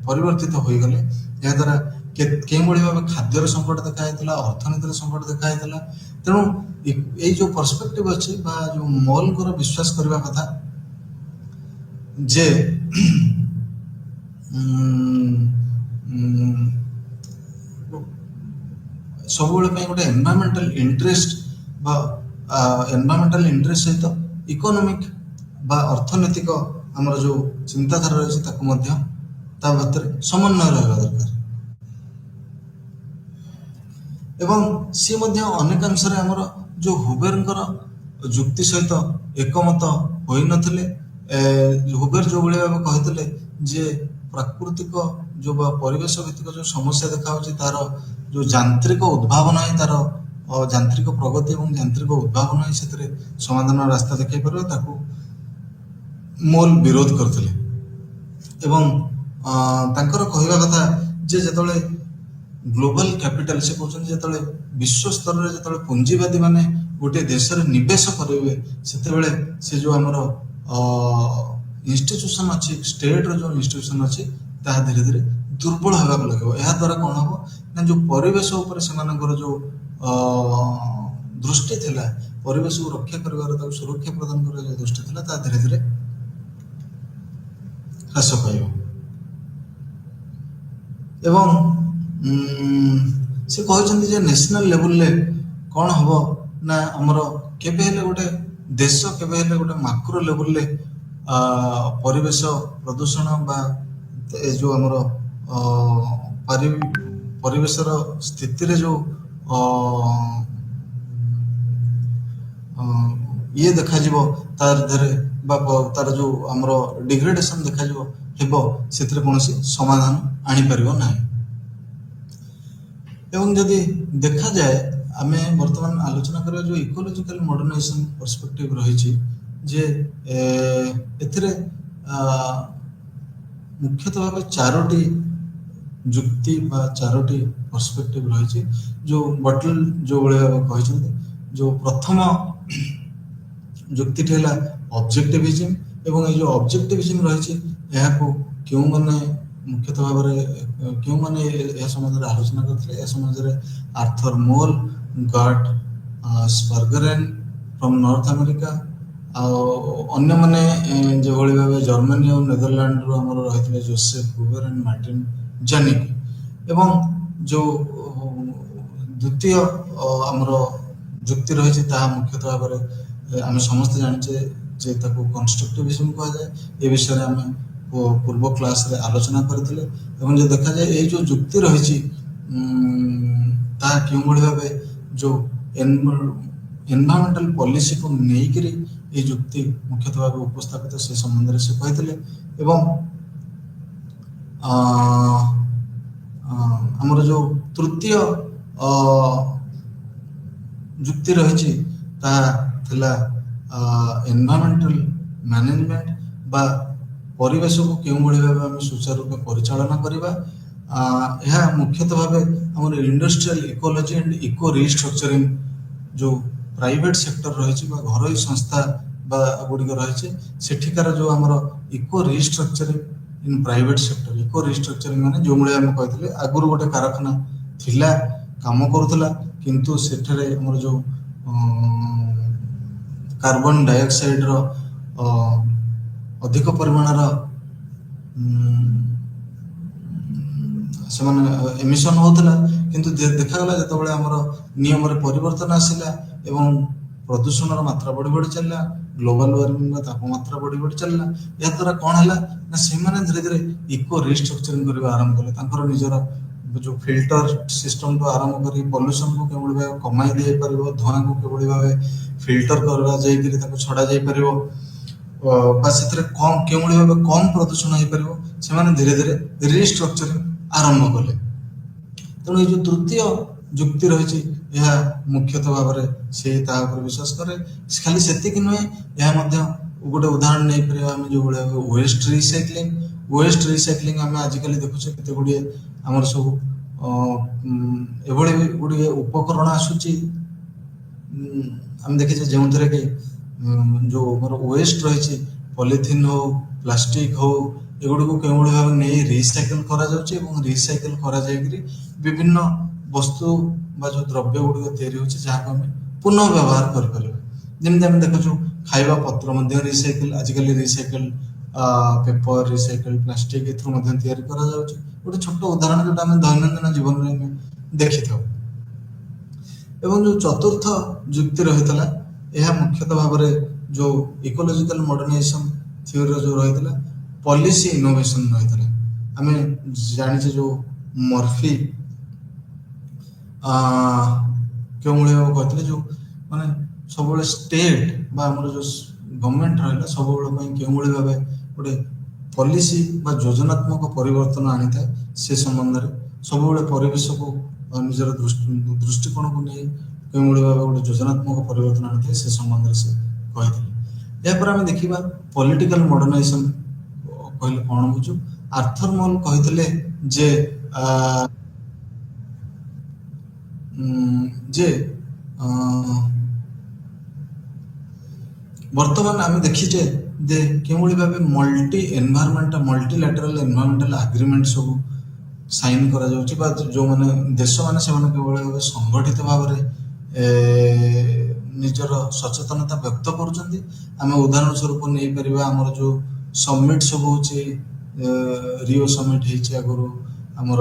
ପରିବର୍ତ୍ତିତ ହୋଇଗଲେ ଏହାଦ୍ୱାରା କେଉଁଭଳି ଭାବେ ଖାଦ୍ୟର ସଙ୍କଟ ଦେଖାଯାଇଥିଲା ଅର୍ଥନୀତିର ସଙ୍କଟ ଦେଖାଯାଇଥିଲା ତେଣୁ ଏଇ ଯୋଉ ପର୍ସପେକ୍ଟିଭ ଅଛି ବା ଯୋଉ ମଲ୍ଙ୍କର ବିଶ୍ୱାସ କରିବା କଥା ଯେ ସବୁବେଳେ ପାଇଁ ଗୋଟେ ଏନଭାୟରମେଣ୍ଟାଲ ଇଣ୍ଟରେଷ୍ଟ ବା ଏନଭାୟରମେଣ୍ଟାଲ ଇଣ୍ଟରେଷ୍ଟ ସହିତ ଇକୋନୋମିକ ବା ଅର୍ଥନୈତିକ ଆମର ଯୋଉ ଚିନ୍ତାଧାରା ରହିଛି ତାକୁ ମଧ୍ୟ ତା ଭିତରେ ସମନ୍ୱୟ ରହିବା ଦରକାର ଏବଂ ସିଏ ମଧ୍ୟ ଅନେକାଂଶରେ ଆମର ଯୋଉ ହୁବେରଙ୍କର ଯୁକ୍ତି ସହିତ ଏକମତ ହୋଇନଥିଲେ ହୁବେର ଯୋଉଭଳି ଭାବେ କହିଥିଲେ ଯେ ପ୍ରାକୃତିକ ଯୋଉ ବା ପରିବେଶ ଭିତ୍ତିକ ଯୋଉ ସମସ୍ୟା ଦେଖାଯାଉଛି ତାର ଯୋଉ ଯାନ୍ତ୍ରିକ ଉଦ୍ଭାବନ ହିଁ ତାର ଯାନ୍ତ୍ରିକ ପ୍ରଗତି ଏବଂ ଯାନ୍ତ୍ରିକ ଉଦ୍ଭାବନ ହିଁ ସେଥିରେ ସମାଧାନର ରାସ୍ତା ଦେଖାଇ ପାରିବ ତାକୁ ମୋଲ ବିରୋଧ କରିଥିଲେ ଏବଂ ତାଙ୍କର କହିବା କଥା ଯେ ଯେତେବେଳେ ଗ୍ଲୋବାଲ କ୍ୟାପିଟାଲ ସେ କହୁଛନ୍ତି ଯେତେବେଳେ ବିଶ୍ୱ ସ୍ତରରେ ଯେତେବେଳେ ପୁଞ୍ଜିବାଦୀ ମାନେ ଗୋଟିଏ ଦେଶରେ ନିବେଶ କରିବେ ସେତେବେଳେ ସେ ଯୋଉ ଆମର ଇନଷ୍ଟିଟ୍ୟୁସନ ଅଛି ଷ୍ଟେଟର ଯୋଉ ଇନଷ୍ଟିଟ୍ୟୁସନ ଅଛି ତାହା ଧୀରେ ଧୀରେ ଦୁର୍ବଳ ହେବାକୁ ଲାଗିବ ଏହା ଦ୍ୱାରା କ'ଣ ହବ ନା ଯୋଉ ପରିବେଶ ଉପରେ ସେମାନଙ୍କର ଯୋଉ ଦୃଷ୍ଟି ଥିଲା ପରିବେଶକୁ ରକ୍ଷା କରିବାର ତାକୁ ସୁରକ୍ଷା ପ୍ରଦାନ କରିବାର ଯୋଉ ଦୃଷ୍ଟି ଥିଲା ତାହା ଧୀରେ ଧୀରେ ହ୍ରାସ ପାଇବ ଏବଂ ସେ କହିଛନ୍ତି ଯେ ନ୍ୟାସନାଲ ଲେଭେଲରେ କ'ଣ ହବ ନା ଆମର କେବେ ହେଲେ ଗୋଟେ ଦେଶ କେବେ ହେଲେ ଗୋଟେ ମାକ୍ରୋ ଲେଭେଲରେ ପରିବେଶ ପ୍ରଦୂଷଣ ବା ଏ ଯୋଉ ଆମର ପରିବେଶର ସ୍ଥିତିରେ ଯୋଉ ଇଏ ଦେଖାଯିବ ତାର ଦେହରେ ବା ତାର ଯୋଉ ଆମର ଡିଗ୍ରେଡେସନ ଦେଖାଯିବ ହେବ ସେଥିରେ କୌଣସି ସମାଧାନ ଆଣିପାରିବ ନାହିଁ ଏବଂ ଯଦି ଦେଖାଯାଏ ଆମେ ବର୍ତ୍ତମାନ ଆଲୋଚନା କରିବା ଯୋଉ ଇକୋଲୋଜିକାଲ ମଡର୍ଣ୍ଣାଇଜେସନ ପର୍ସପେକ୍ଟିଭ ରହିଛି ଯେ ଏଥିରେ ମୁଖ୍ୟତଃ ଭାବେ ଚାରୋଟି ଯୁକ୍ତି ବା ଚାରୋଟି ପର୍ସପେକ୍ଟିଭ ରହିଛି ଯୋଉ ବଟଲ ଯୋଉ ଭଳି ଭାବେ କହିଛନ୍ତି ଯୋଉ ପ୍ରଥମ ଯୁକ୍ତିଟି ହେଲା ଅବଜେକ୍ଟିଭିଜିମ୍ ଏବଂ ଏଇ ଯୋଉ ଅବଜେକ୍ଟିଭିଜିମ୍ ରହିଛି ଏହାକୁ କେଉଁମାନେ ମୁଖ୍ୟତଃ ଭାବରେ କେଉଁମାନେ ଏହା ସମ୍ବନ୍ଧରେ ଆଲୋଚନା କରିଥିଲେ? ଏହା ସମ୍ବନ୍ଧରେ ଆର୍ଥର ମୋଲ, ଗଟ୍ ସ୍ପର୍ଗରେନ୍ ଫ୍ରମ୍ ନର୍ଥ ଆମେରିକା, ଆଉ ଅନ୍ୟମାନେ ଯେଭଳି ଭାବେ ଜର୍ମାନୀ ଆଉ ନେଦରଲ୍ୟାଣ୍ଡରୁ ଆମର ରହିଥିଲେ Joseph Huber and Martin Janicke. ଏବଂ ଯେଉଁ ଦ୍ୱିତୀୟ ଆମର ଯୁକ୍ତି ରହିଛି ତାହା ମୁଖ୍ୟତଃ ଭାବରେ ଆମେ ସମସ୍ତେ ଜାଣିଛେ ଯେ ତାକୁ କନଷ୍ଟ୍ରକ୍ଟିଭିଜମ କୁହାଯାଏ। ଏ ବିଷୟରେ ଆମେ ପୂର୍ବ କ୍ଲାସରେ ଆଲୋଚନା କରିଥିଲେ ଏବଂ ଯେ ଦେଖାଯାଏ ଏଇ ଯେଉଁ ଯୁକ୍ତି ରହିଛି ତାହା କେଉଁଭଳି ଭାବେ ଯେଉଁ ଏନଭାରମେଣ୍ଟାଲ ପଲିସିକୁ ନେଇକରି এই ଯୁକ୍ତି ମୁଖ୍ୟତଃ ଭାବେ ଉପସ୍ଥାପିତ ସେ ସମ୍ବନ୍ଧରେ ସେ କହିଥିଲେ। ଏବଂ ଆମର ଯେଉଁ ତୃତୀୟ ଯୁକ୍ତି ରହିଛି ତାହା ଥିଲା ଏନଭାରମେଣ୍ଟାଲ ମ୍ୟାନେଜମେଣ୍ଟ ବା ପରିବେଶକୁ କେଉଁଭଳି ଭାବେ ଆମେ ସୁଚାରୁ ରୂପେ ପରିଚାଳନା କରିବା। ଏହା ମୁଖ୍ୟତଃ ଭାବେ ଆମର industrial ecology and eco restructuring ଯେଉଁ ପ୍ରାଇଭେଟ ସେକ୍ଟର ରହିଛି ବା ଘରୋଇ ସଂସ୍ଥା ବା ଗୁଡ଼ିକ ରହିଛି ସେଠିକାର ଯେଉଁ ଆମର eco restructuring in private sector. Eco restructuring ମାନେ ଯେଉଁଭଳି ଆମେ କହିଥିଲେ ଆଗରୁ ଗୋଟେ କାରଖାନା ଥିଲା, କାମ କରୁଥିଲା, କିନ୍ତୁ ସେଠାରେ ଆମର ଯେଉଁ କାର୍ବନ ଡାଇଅକ୍ସାଇଡର ଅଧିକ ପରିମାଣର ସେମାନେ ଏମିସନ୍ ହେଉଥିଲା, କିନ୍ତୁ ଦେଖାଗଲା ଯେତେବେଳେ ଆମର ନିୟମରେ ପରିବର୍ତ୍ତନ ଆସିଲା ଏବଂ ପ୍ରଦୂଷଣର ମାତ୍ରା ବଢ଼ି ବଢ଼ି ଚାଲିଲା, ଗ୍ଲୋବାଲ ୱାର୍ମିଂର ତାପମାତ୍ରା ବଢ଼ି ବଢ଼ି ଚାଲିଲା। ଏହାଦ୍ୱାରା କ'ଣ ହେଲା ନା ସେମାନେ ଧୀରେ ଧୀରେ ଇକୋ ରିଷ୍ଟ୍ରକ୍ଚରିଂ କରିବା ଆରମ୍ଭ କଲେ। ତାଙ୍କର ନିଜର ଯେଉଁ ଫିଲ୍ଟର ସିଷ୍ଟମଠୁ ଆରମ୍ଭ କରି ପଲ୍ୟୁସନକୁ କିଭଳି ଭାବେ କମାଇ ଦେଇପାରିବ, ଧୂଆଁକୁ କିଭଳି ଭାବେ ଫିଲ୍ଟର କରାଯାଇକରି ତାକୁ ଛଡ଼ା ଯାଇପାରିବ ବା ସେଥିରେ କେଉଁଭଳି ଭାବେ କମ୍ ପ୍ରଦୂଷଣ ହେଇପାରିବ, ସେମାନେ ଧୀରେ ଧୀରେ ରିଷ୍ଟ୍ରକ୍ଚରିଂ ଆରମ୍ଭ କଲେ। ତେଣୁ ଏଇ ଯେଉଁ ତୃତୀୟ ଯୁକ୍ତି ରହିଛି ଏହା ମୁଖ୍ୟତଃ ଭାବରେ ସେ ତା ଉପରେ ବିଶ୍ୱାସ କରେ। ଖାଲି ସେତିକି ନୁହେଁ, ଏହା ମଧ୍ୟ ଗୋଟେ ଉଦାହରଣ ନେଇପାରିବା ଆମେ ଯେଉଁଭଳି ଭାବେ ୱେଷ୍ଟ ରିସାଇକ୍ଲିଂ। ୱେଷ୍ଟ ରିସାଇକ୍ଲିଂ ଆମେ ଆଜିକାଲି ଦେଖୁଛେ କେତେ ଗୁଡ଼ିଏ ଆମର ସବୁ ଏଭଳି ଗୁଡ଼ିଏ ଉପକରଣ ଆସୁଛି ଆମେ ଦେଖିଛେ ଯେଉଁଥିରେ କି ଯେଉଁ ଆମର ୱେଷ୍ଟ ରହିଛି ପଲିଥିନ୍ ହଉ, ପ୍ଲାଷ୍ଟିକ ହଉ, ଏଗୁଡ଼ିକୁ କେଉଁଭଳି ଭାବେ ନେଇ ରିସାଇକେଲ କରାଯାଉଛି ଏବଂ ରିସାଇକେଲ କରାଯାଇକରି ବିଭିନ୍ନ ବସ୍ତୁ ବା ଯେଉଁ ଦ୍ରବ୍ୟ ଗୁଡ଼ିକ ତିଆରି ହେଉଛି ଯାହାକୁ ଆମେ ପୁନଃ ବ୍ୟବହାର କରିପାରିବା। ଯେମିତି ଆମେ ଦେଖୁଛୁ ଖାଇବା ପତ୍ର ମଧ୍ୟ ରିସାଇକେଲ, ଆଜିକାଲି ରିସାଇକେଲ ପେପର, ରିସାଇକେଲ ପ୍ଲାଷ୍ଟିକ ଏଥିରୁ ମଧ୍ୟ ତିଆରି କରାଯାଉଛି। ଗୋଟେ ଛୋଟ ଉଦାହରଣ ଯେଉଁଟା ଆମେ ଦୈନନ୍ଦିନ ଜୀବନରେ ଆମେ ଦେଖିଥାଉ। ଏବଂ ଯେଉଁ ଚତୁର୍ଥ ଯୁକ୍ତି ରହିଥିଲା ଏହା ମୁଖ୍ୟତଃ ଭାବରେ ଯେଉଁ ଇକୋଲୋଜିକାଲ ମଡର୍ଣ୍ଣାଇଜେସନ ଥିଓରିର ଯେଉଁ ରହିଥିଲା ପଲିସି ଇନୋଭେସନ ରହିଥିଲା। ଆମେ ଜାଣିଛେ ଯେଉଁ ମର୍ଫି କେଉଁଭଳି ଭାବେ କହିଥିଲେ ଯେଉଁ ମାନେ ସବୁବେଳେ ଷ୍ଟେଟ୍ ବା ଆମର ଯେଉଁ ଗଭର୍ଣ୍ଣମେଣ୍ଟ ରହିଲା ସବୁବେଳେ ପାଇଁ କେଉଁଭଳି ଭାବେ ଗୋଟେ ପଲିସି ବା ଯୋଜନାତ୍ମକ ପରିବର୍ତ୍ତନ ଆଣିଥାଏ ସେ ସମ୍ବନ୍ଧରେ, ସବୁବେଳେ ପରିବେଶକୁ ନିଜର ଦୃଷ୍ଟିକୋଣକୁ ନେଇ କେଉଁଭଳି ଭାବେ ଗୋଟେ ଯୋଜନାତ୍ମକ ପରିବର୍ତ୍ତନ ଆଣିଥାଏ ସେ ସମ୍ବନ୍ଧରେ ସେ କହିଥିଲେ। ଏହାପରେ ଆମେ ଦେଖିବା ପଲିଟିକାଲ ମଡର୍ଣ୍ଣାଇଜେସନ କହିଲେ କ'ଣ ବୁଝୁ। ଆର୍ଥର ମୋଲ କହିଥିଲେ ଯେ ବର୍ତ୍ତମାନ ଆମେ ଦେଖିଛେ ଯେ କେଉଁଭଳି ଭାବେ ମଲ୍ଟିଲାଟେରାଲ ଏନଭାରମେଣ୍ଟାଲ ଆଗ୍ରିମେଣ୍ଟ ସବୁ ସାଇନ୍ କରାଯାଉଛି ବା ଯେଉଁମାନେ ଦେଶମାନେ ସେମାନେ କିଭଳି ଭାବେ ସଂଗଠିତ ଭାବରେ ନିଜର ସଚେତନତା ବ୍ୟକ୍ତ କରୁଛନ୍ତି। ଆମେ ଉଦାହରଣ ସ୍ୱରୂପ ନେଇପାରିବା ଆମର ଯେଉଁ ସମିଟ୍ ସବୁ ହେଉଛି, ରିଓ ସମିଟ୍ ହେଇଛି, ଆଗରୁ ଆମର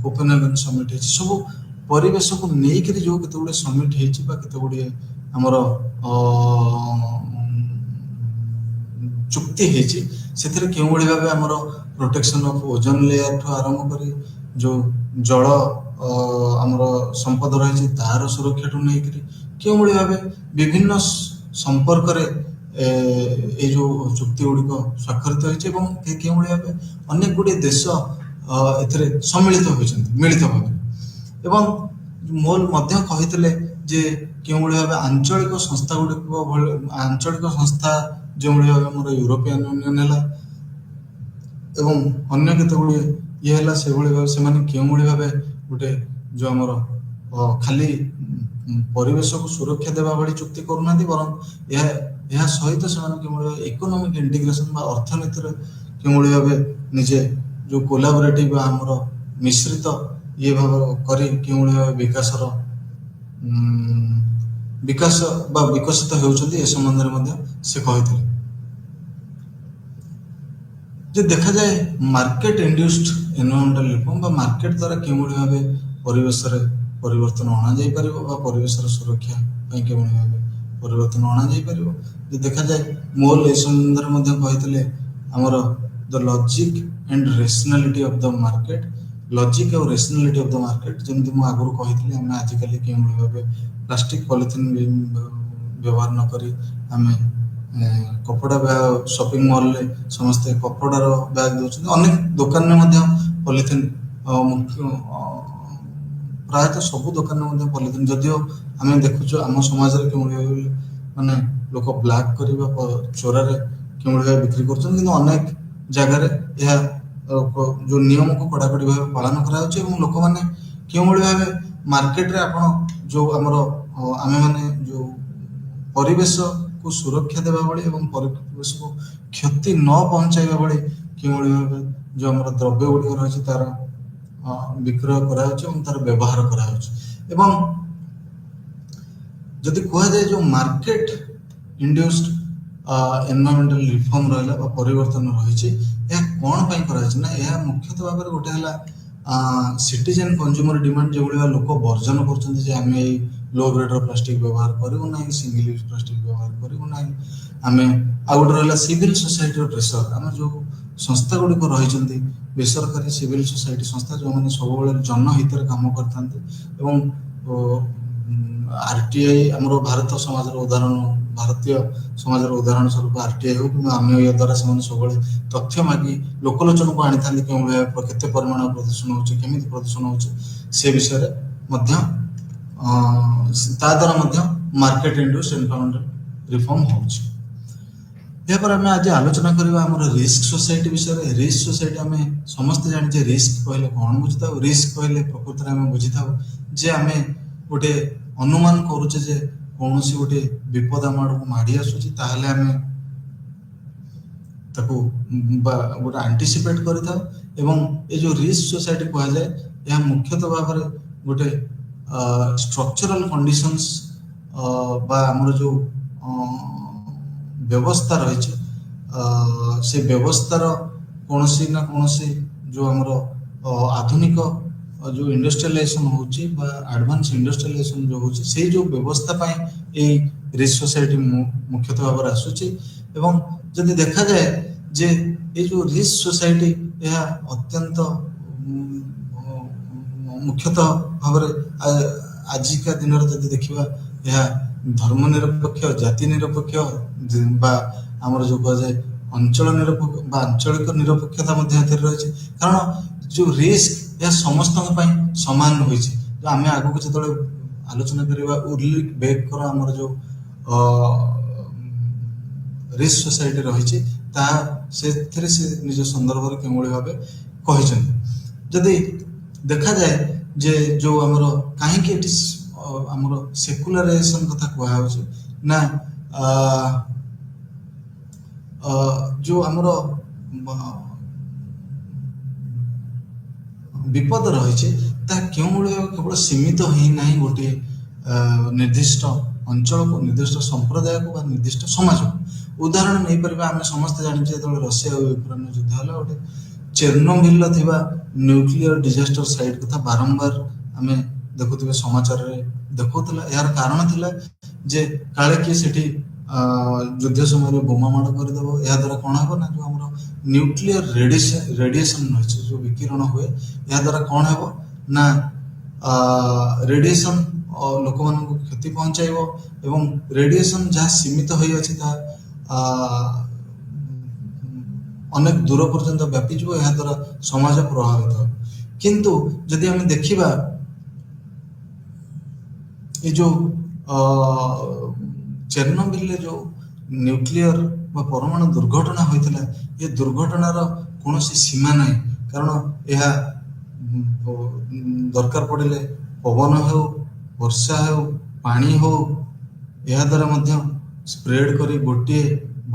କୋପେନହେଗନ୍ ସମିଟ୍ ହେଇଛି, ସବୁ ପରିବେଶକୁ ନେଇକରି ଯେଉଁ କେତେ ଗୁଡ଼ିଏ ସମିଟ୍ ହେଇଛି ବା କେତେ ଗୁଡ଼ିଏ ଆମର ଚୁକ୍ତି ହେଇଛି ସେଥିରେ କେଉଁଭଳି ଭାବେ ଆମର ପ୍ରୋଟେକ୍ସନ ଅଫ୍ ଓଜୋନ ଲେୟରଠୁ ଆରମ୍ଭ କରି ଯେଉଁ ଜଳ ଆମର ସମ୍ପଦ ରହିଛି ତାହାର ସୁରକ୍ଷାଠୁ ନେଇକରି କେଉଁଭଳି ଭାବେ ବିଭିନ୍ନ ସମ୍ପର୍କରେ ଏଇ ଯେଉଁ ଚୁକ୍ତି ଗୁଡ଼ିକ ସ୍ୱାକ୍ଷରିତ ହୋଇଛି ଏବଂ କେଉଁଭଳି ଭାବେ ଅନେକ ଗୁଡ଼ିଏ ଦେଶ ଏଥିରେ ସମ୍ମିଳିତ ହୋଇଛନ୍ତି ମିଳିତ ଭାବରେ। ଏବଂ ମୋଲ ମଧ୍ୟ କହିଥିଲେ ଯେ କେଉଁଭଳି ଭାବେ ଆଞ୍ଚଳିକ ସଂସ୍ଥା ଗୁଡ଼ିକ ଆଞ୍ଚଳିକ ସଂସ୍ଥା ଯେଉଁଭଳି ଭାବେ ଆମର ୟୁରୋପିଆନ ୟୁନିୟନ ହେଲା ଏବଂ ଅନ୍ୟ କେତେ ଗୁଡ଼ିଏ ଇଏ ହେଲା ସେଭଳି ଭାବେ ସେମାନେ କେଉଁଭଳି ଭାବେ ଗୋଟେ ଯେଉଁ ଆମର ଖାଲି ପରିବେଶକୁ ସୁରକ୍ଷା ଦେବା ଭଳି ଚୁକ୍ତି କରୁନାହାନ୍ତି, ବରଂ ଏହା ସହିତ ସେମାନେ କେଉଁଭଳି ଭାବେ ଇକୋନୋମିକ ଇଣ୍ଟିଗ୍ରେସନ ବା ଅର୍ଥନୀତିରେ କେଉଁଭଳି ଭାବେ ନିଜେ जो कोलाबोरेटिव आमर मिश्रित ये भाव करी किभଳି भाବେ विकास बा विकसित होउछन्ति ए संबंध में से कहते जे देखा जाए मार्केट इंड्यूस्ड एनवायरमेंटल रिफॉर्म बा मार्केट द्वारा किभଳି भावे परिवेश रे परिवर्तन अणा जाई परिबो बा परिवेश र सुरक्षा पई किभଳି भावे परिवर्तन अणा जाई परिबो जे देखा जाए मोल ए संबंध में कहते हमर the logic and rationality of the market logic और रेशनलिटी ऑफ द मार्केट जमती मु आगु कहितली हम आजिकली किभଳି भावे प्लास्टिक पॉलिथिन व्यवहार न करी आमे कपड़ा बैग शॉपिंग मॉल ले समस्त कपड़ार बैग दौरान अनेक दुकान में पॉलिथिन प्रायतः सब दुकान में पॉलिथिन जदियो आम देखुच आम समाज माने लोक ब्लैक करवा चोरा कि बिक्री कर अनेक जगार जो नियम को कड़ाकड़ी भाव पालन कर लोक मैंने कि भाव मार्केट रे आपण जो आमर आमे माने जो परिवेश को सुरक्षा देवा बड़ी एवं परिवेश को क्षति न पहुंचाइबा बड़ी किभଳି भाबे जो हमर द्रव्य गुडी रही तार विक्रय करा एवं तार व्यवहार करा एवं जदि कह जाए जो मार्केट इंड्यूस्ड एनवायरमेंटल रिफॉर्म रहला बा परिवर्तन रही कौन पाई करा ना यह मुख्यतः भाव में गोटे सिटीजन कंज्यूमर डिमांड जो लोक वर्जन कर लो ग्रेड प्लास्टिक व्यवहार करूँ ना सिंगल यूज प्लास्टिक व्यवहार करूँ ना आम आउ गोटे रहा सिविल सोसाइटी प्रेसर आम जो संस्था गुड़िक रही बेसरकारी सिविल सोसाइटी संस्था जो मैंने सब जनहित काम करते आरटीआई आमर भारत समाज उदाहरण भारतीय समाज उदाहरण स्वरूप आरटीआई हो कि आम या द्वारा सब तथ्य मागी लोकलोचन को आनी था केते परिमाण प्रदूषण होमी प्रदूषण हो विषय द्वारा मार्केट इंड्यूस्ड एनवायरमेंटल रिफॉर्म होउछि यापर आम आज आलोचना करबा हमर रिस्क सोसाइटी विषय रिस्क सोसाइटी आम समस्त जानी रिस्क कहले कौन बुझी था रिस्क कहले प्रकृत में बुझी था जे आम गोटे अनुमान करुचे जे कौन सी गोटे विपद आम आड़ माड़ी आसूची ताहले आम ताको गोटे आंटीसिपेट करिथा एवं ये जो रिस्क सोसाइटी कहा जाए यह मुख्यतः भाव में गोटे स्ट्रक्चरल कंडीशंस बा हमर जो व्यवस्था रही से व्यवस्थार कौन सी ना कौन सी जो हमर आधुनिक जो इंडस्ट्रियलाइजेशन होची बा एडवांस इंडस्ट्रियलाइजेशन जो होची से जो व्यवस्था पाई ए रिस्क सोसाइटी मुख्यतः भाव में आसूची एवं जदि देखा जाए जे ये जो रिस्क सोसाइटी यह अत्यंत मुख्यतः भाव में आजिका दिन जब देखा यह धर्मनिरपेक्ष जाति निरपेक्ष बा आमर जो कह जाए अंचल निरपेक्ष बा आंचलिक निरपेक्षता रही कारण जो रिस्क यह समस्त सामान हो आम आगक जो आलोचना करवा उर्लिक बेकर आमर जो रिस्क सोसाइटी रही से निज संदर्भ में किभଳି भावे कही जदि देखा जाए जे जो आमर कहीं आमर सेकुलराइजेशन कथा कहुचे ना जो आमर विपद रही केवल सीमित ही ना गोटे निर्दिष्ट अंचल को निर्दिष्ट संप्रदाय को निर्दिष्ट समाज को उदाहरण नहीं पारे आम समस्त जानी जो रशिया और यूक्रेन युद्ध है गोटे चेर्नोबिल न्यूक्लियर डिजास्टर साइट कथा बारंबार आम देखुवे समाचार देखा यार कारण थिला जे काले किए सेठी युद्ध समय बोमा माड़ करदेव या द्वारा कौन हम ना जो आम न्यूक्लियर रेडिएशन रही जो विकिरण हुए या द्वारा कौन हम ना रेडिएशन लोक मान क्षति पहुंचाइबो एवं रेडिएशन जहाँ सीमित हो अछि अनेक दूर पर्यंत व्यापी जो यह द्वारा समाज प्रभावित हो किंतु जदि हम देखिबा ये जो चेर्नोबिल जो न्यूक्लियर बा परमाणु दुर्घटना होता ये दुर्घटनार कौन सीमा ना कारण यह दरकार पड़े पवन हो वर्षा हो पानी हो यह द्वारा स्प्रेड कर गोटे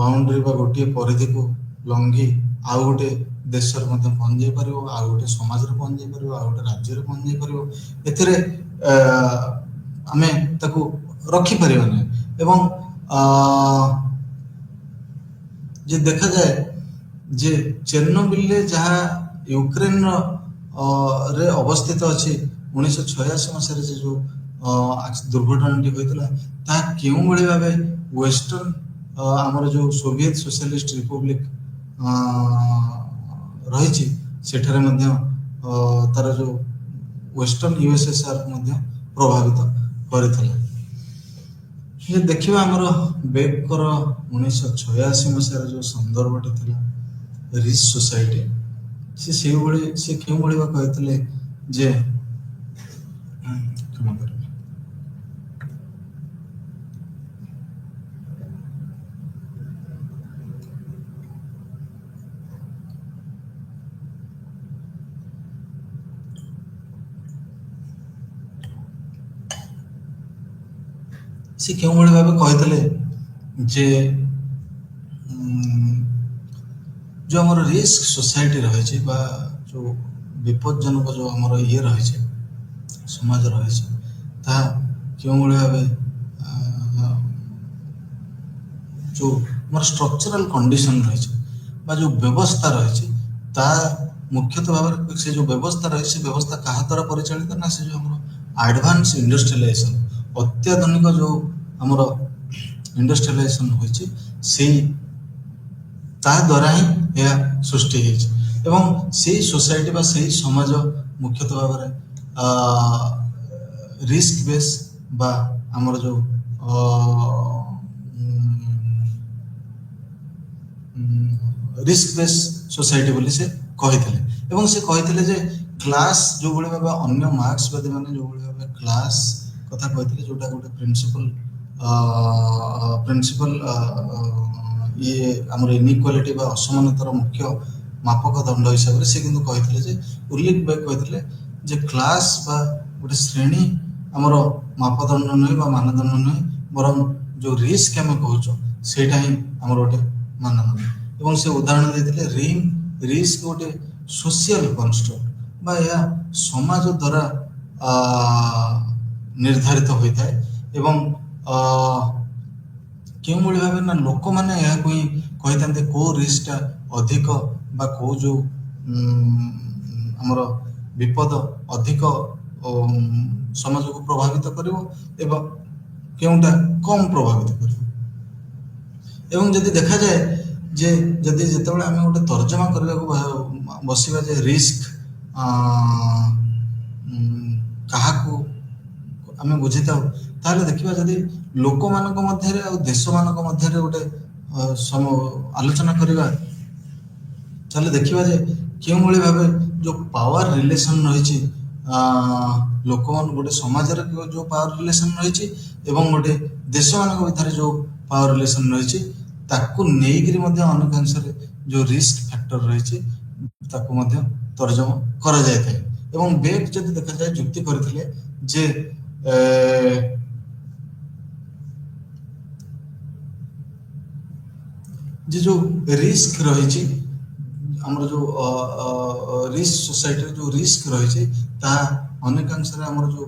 बाउंड्री बा गोटे परिधि को ଲଙ୍ଘି ଆଉ ଗୋଟେ ଦେଶରେ ମଧ୍ୟ ପହଞ୍ଚି ଯାଇପାରିବ, ଆଉ ଗୋଟେ ସମାଜରେ ପହଞ୍ଚି ଯାଇପାରିବ, ଆଉ ଗୋଟେ ରାଜ୍ୟରେ ପହଞ୍ଚି ଯାଇପାରିବ। ଏଥିରେ ଆମେ ତାକୁ ରଖିପାରିବା ନାହିଁ। ଏବଂ ଯେ ଦେଖାଯାଏ ଯେ ଚେର୍ନୋବିଲରେ ଯାହା ୟୁକ୍ରେନର ରେ ଅବସ୍ଥିତ ଅଛି, 1986 ମସିହାରେ ଯେ ଯେଉଁ ଦୁର୍ଘଟଣାଟି ହୋଇଥିଲା, ତାହା କେଉଁଭଳି ଭାବେ ୱେଷ୍ଟର୍ଣ୍ଣ ଆମର ଯେଉଁ ସୋଭିଏତ ସୋସିଆଲିଷ୍ଟ ରିପବ୍ଲିକ ରହିଛି ସେଠାରେ ମଧ୍ୟ ତାର ଯେଉଁ ୱେଷ୍ଟର୍ଣ୍ଣ ୟୁଏସଏସଆର ମଧ୍ୟ ପ୍ରଭାବିତ କରିଥିଲା। ଯେ ଦେଖିବା ଆମର ବେକର 1986 ମସିହାର ଯେଉଁ ସନ୍ଦର୍ଭଟି ଥିଲା ରିଚ୍ ସୋସାଇଟି, ସେ କେଉଁଭଳି ବା କହିଥିଲେ ଯେ କ୍ଷମା କରିବେ, ସେ କେଉଁଭଳି ଭାବେ କହିଥିଲେ ଯେ ଯେଉଁ ଆମର ରିସ୍କ ସୋସାଇଟି ରହିଛି ବା ଯେଉଁ ବିପଦଜନକ ଯେଉଁ ଆମର ଇଏ ରହିଛି ସମାଜ ରହିଛି, ତାହା କେଉଁଭଳି ଭାବେ ଯେଉଁ ଆମର ଷ୍ଟ୍ରକ୍ଚରାଲ କଣ୍ଡିସନ ରହିଛି ବା ଯେଉଁ ବ୍ୟବସ୍ଥା ରହିଛି, ତା ମୁଖ୍ୟତଃ ଭାବରେ ସେ ଯେଉଁ ବ୍ୟବସ୍ଥା ରହିଛି, ସେ ବ୍ୟବସ୍ଥା କାହା ଦ୍ୱାରା ପରିଚାଳିତ ନା ସେ ଯେଉଁ ଆମର ଆଡଭାନ୍ସ ଇଣ୍ଡଷ୍ଟ୍ରିଆଲାଇଜେସନ, ଅତ୍ୟାଧୁନିକ ଯେଉଁ ଆମର ଇଣ୍ଡଷ୍ଟ୍ରିଆଲାଇଜେସନ ହୋଇଛି, ସେଇ ତା ଦ୍ୱାରା ହିଁ ଏହା ସୃଷ୍ଟି ହେଇଛି। ଏବଂ ସେଇ ସୋସାଇଟି ବା ସେଇ ସମାଜ ମୁଖ୍ୟତଃ ଭାବରେ ରିସ୍କ ବେସ୍ ବା ଆମର ଯେଉଁ ରିସ୍କ ବେସ୍ ସୋସାଇଟି ବୋଲି ସେ କହିଥିଲେ। ଏବଂ ସେ କହିଥିଲେ ଯେ କ୍ଲାସ୍ ଯେଉଁଭଳି ଭାବେ ଅନ୍ୟ ମାର୍କ୍ସବାଦୀ ମାନେ ଯେଉଁଭଳି ଭାବେ କ୍ଲାସ୍ କଥା କହିଥିଲେ, ଯେଉଁଟା ଗୋଟେ ପ୍ରିନ୍ସିପାଲ ଇଏ ଆମର ଇନଇକ୍ୱାଲିଟି ବା ଅସମାନତାର ମୁଖ୍ୟ ମାପକ ଦଣ୍ଡ ହିସାବରେ ସେ କିନ୍ତୁ କହିଥିଲେ ଯେ ଉର୍ଲିକ୍ ବେକ୍ କହିଥିଲେ ଯେ କ୍ଲାସ୍ ବା ଗୋଟେ ଶ୍ରେଣୀ ଆମର ମାପଦଣ୍ଡ ନୁହେଁ ବା ମାନଦଣ୍ଡ ନୁହେଁ, ବରଂ ଯେଉଁ ରିସ୍କ ଆମେ କହୁଛୁ ସେଇଟା ହିଁ ଆମର ଗୋଟେ ମାନଦଣ୍ଡ। ଏବଂ ସେ ଉଦାହରଣ ଦେଇଥିଲେ ରିସ୍କ ଗୋଟେ ସୋସିଆଲ କନଷ୍ଟ୍ରକ୍ଟ ବା ଏହା ସମାଜ ଦ୍ୱାରା ନିର୍ଦ୍ଧାରିତ ହୋଇଥାଏ। ଏବଂ କେଉଁଭଳି ଭାବେ ନା ଲୋକମାନେ ଏହାକୁ ହିଁ କହିଥାନ୍ତି କେଉଁ ରିସ୍କଟା ଅଧିକ ବା କେଉଁ ଯେଉଁ ଆମର ବିପଦ ଅଧିକ ସମାଜକୁ ପ୍ରଭାବିତ କରିବ ଏବଂ କେଉଁଟା କମ୍ ପ୍ରଭାବିତ କରିବ। ଏବଂ ଯଦି ଦେଖାଯାଏ ଯେ ଯେତେବେଳେ ଆମେ ଗୋଟେ ତର୍ଜମା କରିବାକୁ ବସିବା ଯେ ରିସ୍କ କାହାକୁ ଆମେ ବୁଝିଥାଉ, ତାହେଲେ ଦେଖିବା ଯଦି ଲୋକମାନଙ୍କ ମଧ୍ୟରେ ଆଉ ଦେଶମାନଙ୍କ ମଧ୍ୟରେ ଗୋଟେ ଆଲୋଚନା କରିବା, ତାହେଲେ ଦେଖିବା ଯେ କେଉଁଭଳି ଭାବେ ଯେଉଁ ପାୱାର ରିଲେସନ୍ ରହିଛି, ଲୋକମାନେ ଗୋଟେ ସମାଜରେ ଯେଉଁ ପାୱାର ରିଲେସନ୍ ରହିଛି ଏବଂ ଗୋଟେ ଦେଶମାନଙ୍କ ଭିତରେ ଯେଉଁ ପାୱାର ରିଲେସନ୍ ରହିଛି, ତାକୁ ନେଇକରି ମଧ୍ୟ ଅନେକାଂଶରେ ଯେଉଁ ରିସ୍କ ଫ୍ୟାକ୍ଟର ରହିଛି ତାକୁ ମଧ୍ୟ ତର୍ଜମା କରାଯାଇଥାଏ। ଏବଂ ବେକ୍ ଯଦି ଦେଖାଯାଏ ଯୁକ୍ତି କରିଥିଲେ ଯେ ଯେଉଁ ରିସ୍କ ରହିଛି ଆମର ଯେଉଁ ରିସ୍କ ସୋସାଇଟିରେ ଯେଉଁ ରିସ୍କ ରହିଛି, ତାହା ଅନେକାଂଶରେ ଆମର ଯେଉଁ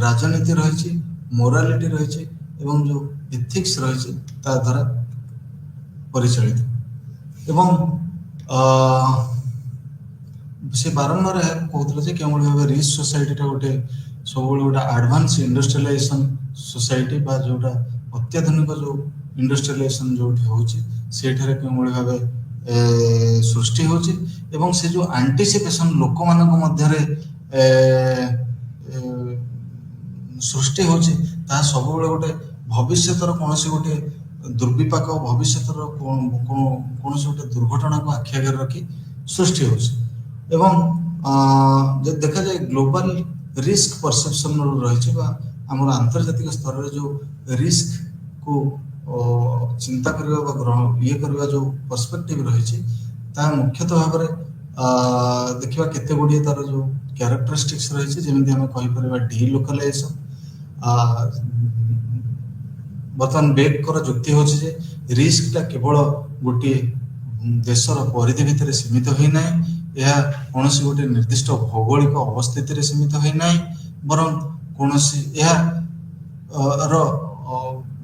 ରାଜନୀତି ରହିଛି, ମୋରାଲିଟି ରହିଛି ଏବଂ ଯେଉଁ ଏଥିକ୍ସ ରହିଛି ତା ଦ୍ୱାରା ପରିଚାଳିତ। ଏବଂ ସେ ବାରମ୍ବାର ଏହାକୁ କହୁଥିଲେ ଯେ କେଉଁଭଳି ଭାବେ ରିଚ୍ ସୋସାଇଟିଟା ଗୋଟେ ସବୁବେଳେ ଗୋଟେ ଆଡଭାନ୍ସ ଇଣ୍ଡଷ୍ଟ୍ରିଆଲାଇଜେସନ ସୋସାଇଟି ବା ଯେଉଁଟା ଅତ୍ୟାଧୁନିକ ଯେଉଁ ଇଣ୍ଡଷ୍ଟ୍ରିଆଲାଇଜେସନ ଯେଉଁଠି ହେଉଛି ସେଇଠାରେ କେଉଁଭଳି ଭାବେ ସୃଷ୍ଟି ହେଉଛି ଏବଂ ସେ ଯେଉଁ ଆଣ୍ଟିସିପେସନ ଲୋକମାନଙ୍କ ମଧ୍ୟରେ ସୃଷ୍ଟି ହେଉଛି, ତାହା ସବୁବେଳେ ଗୋଟେ ଭବିଷ୍ୟତର କୌଣସି ଗୋଟେ ଦୁର୍ବିପାକ, ଭବିଷ୍ୟତର କୌଣସି ଗୋଟେ ଦୁର୍ଘଟଣାକୁ ଆଖି ଆଗରେ ରଖି ସୃଷ୍ଟି ହେଉଛି। ଏବଂ ଯଦି ଦେଖାଯାଏ ଗ୍ଲୋବାଲ ରିସ୍କ ପରସେପସନ ରହିଛି ବା ଆମର ଆନ୍ତର୍ଜାତିକ ସ୍ତରରେ ଯେଉଁ ରିସ୍କକୁ ଚିନ୍ତା କରିବା ବା ଇଏ କରିବା ଯେଉଁ ପର୍ସପେକ୍ଟିଭ ରହିଛି, ତାହା ମୁଖ୍ୟତଃ ଭାବରେ ଦେଖିବା କେତେ ଗୁଡ଼ିଏ ତାର ଯେଉଁ କ୍ୟାରେକ୍ଟରିଷ୍ଟିକ୍ସ ରହିଛି, ଯେମିତି ଆମେ କହିପାରିବା ଡିଲୋକାଲାଇଜେସନ। ବର୍ତ୍ତମାନ ବେକ୍ଙ୍କର ଯୁକ୍ତି ହେଉଛି ଯେ ରିସ୍କଟା କେବଳ ଗୋଟିଏ ଦେଶର ପରିଧି ଭିତରେ ସୀମିତ ହୋଇନାହିଁ, ଏହା କୌଣସି ଗୋଟେ ନିର୍ଦ୍ଦିଷ୍ଟ ଭୌଗୋଳିକ ଅବସ୍ଥିତିରେ ସୀମିତ ହୋଇନାହିଁ, ବରଂ କୌଣସି ଏହା ର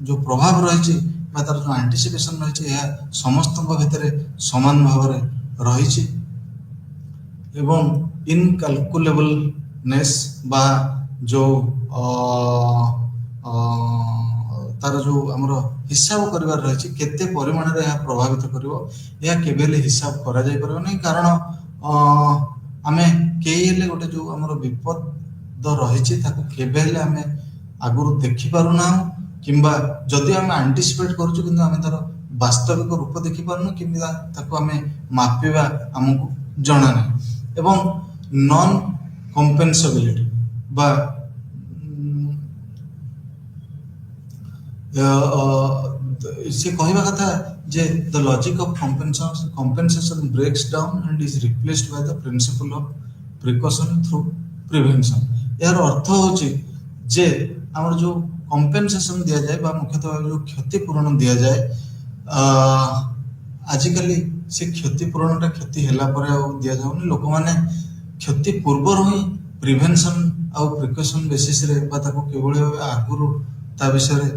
ଯେଉଁ ପ୍ରଭାବ ରହିଛି ବା ତାର ଯେଉଁ ଆଣ୍ଟିସିପେସନ୍ ରହିଛି ଏହା ସମସ୍ତଙ୍କ ଭିତରେ ସମାନ ଭାବରେ ରହିଛି। ଏବଂ ଇନକାଲକୁଲେବଲନେସ୍ ବା ଯେଉଁ ତାର ଯେଉଁ ଆମର ହିସାବ କରିବାର ରହିଛି କେତେ ପରିମାଣରେ ଏହା ପ୍ରଭାବିତ କରିବ, ଏହା କେବେ ହେଲେ ହିସାବ କରାଯାଇପାରିବ ନାହିଁ। କାରଣ ଆମେ କେହି ହେଲେ ଗୋଟେ ଯେଉଁ ଆମର ବିପଦ ରହିଛି ତାକୁ କେବେ ହେଲେ ଆମେ ଆଗରୁ ଦେଖିପାରୁନାହୁଁ, କିମ୍ବା ଯଦି ଆମେ ଆଣ୍ଟିସିପେଟ୍ କରୁଛୁ କିନ୍ତୁ ଆମେ ତାର ବାସ୍ତବିକ ରୂପ ଦେଖିପାରୁନୁ କିମ୍ବା ତାକୁ ଆମେ ମାପିବା ଆମକୁ ଜଣା ନାହିଁ। ଏବଂ ନନ୍ କମ୍ପେନସେବିଲିଟି ବା ସେ କହିବା କଥା ଯେ the logic of compensation breaks down and is replaced by the principle of precaution through prevention. ଏହାର ଅର୍ଥ ହେଉଛି ଯେ ଆମର ଯେଉଁ କମ୍ପେନସେସନ୍ ଦିଆଯାଏ ବା ମୁଖ୍ୟତଃ ଭାବେ ଯେଉଁ କ୍ଷତିପୂରଣ ଦିଆଯାଏ, ଆଜିକାଲି ସେ କ୍ଷତିପୂରଣଟା କ୍ଷତି ହେଲା ପରେ ଆଉ ଦିଆଯାଉନି। ଲୋକମାନେ କ୍ଷତି ପୂର୍ବରୁ ହିଁ ପ୍ରିଭେନ୍ସନ୍ ଆଉ ପ୍ରିକସନ୍ ବେସିସ୍ରେ ବା ତାକୁ କିଭଳି ଭାବେ ଆଗରୁ ତା ବିଷୟରେ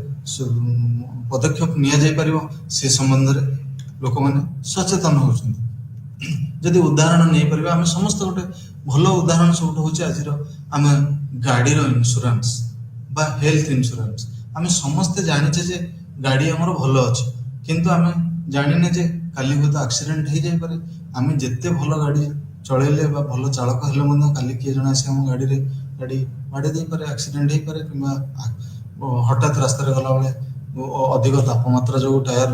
ପଦକ୍ଷେପ ନିଆଯାଇପାରିବ ସେ ସମ୍ବନ୍ଧରେ ଲୋକମାନେ ସଚେତନ ହେଉଛନ୍ତି। ଯଦି ଉଦାହରଣ ନେଇପାରିବା, ଆମେ ସମସ୍ତେ ଗୋଟେ ଭଲ ଉଦାହରଣ ସବୁଠୁ ହେଉଛି ଆଜିର ଆମେ ଗାଡ଼ିର ଇନ୍ସୁରାନ୍ସ ବା ହେଲ୍ଥ ଇନ୍ସୁରାନ୍ସ। ଆମେ ସମସ୍ତେ ଜାଣିଛେ ଯେ ଗାଡ଼ି ଆମର ଭଲ ଅଛି, କିନ୍ତୁ ଆମେ ଜାଣିନେ ଯେ କାଲି ହୁଏତ ଆକ୍ସିଡେଣ୍ଟ ହେଇଯାଇପାରେ। ଆମେ ଯେତେ ଭଲ ଗାଡ଼ି ଚଳେଇଲେ ବା ଭଲ ଚାଳକ ହେଲେ ମଧ୍ୟ କାଲି କିଏ ଜଣେ ଆସି ଆମ ଗାଡ଼ି ବାଡ଼େଇ ଦେଇପାରେ, ଆକ୍ସିଡେଣ୍ଟ ହେଇପାରେ, କିମ୍ବା ହଠାତ୍ ରାସ୍ତାରେ ଗଲାବେଳେ ଅଧିକ ତାପମାତ୍ରା ଯୋଗୁଁ ଟାୟାର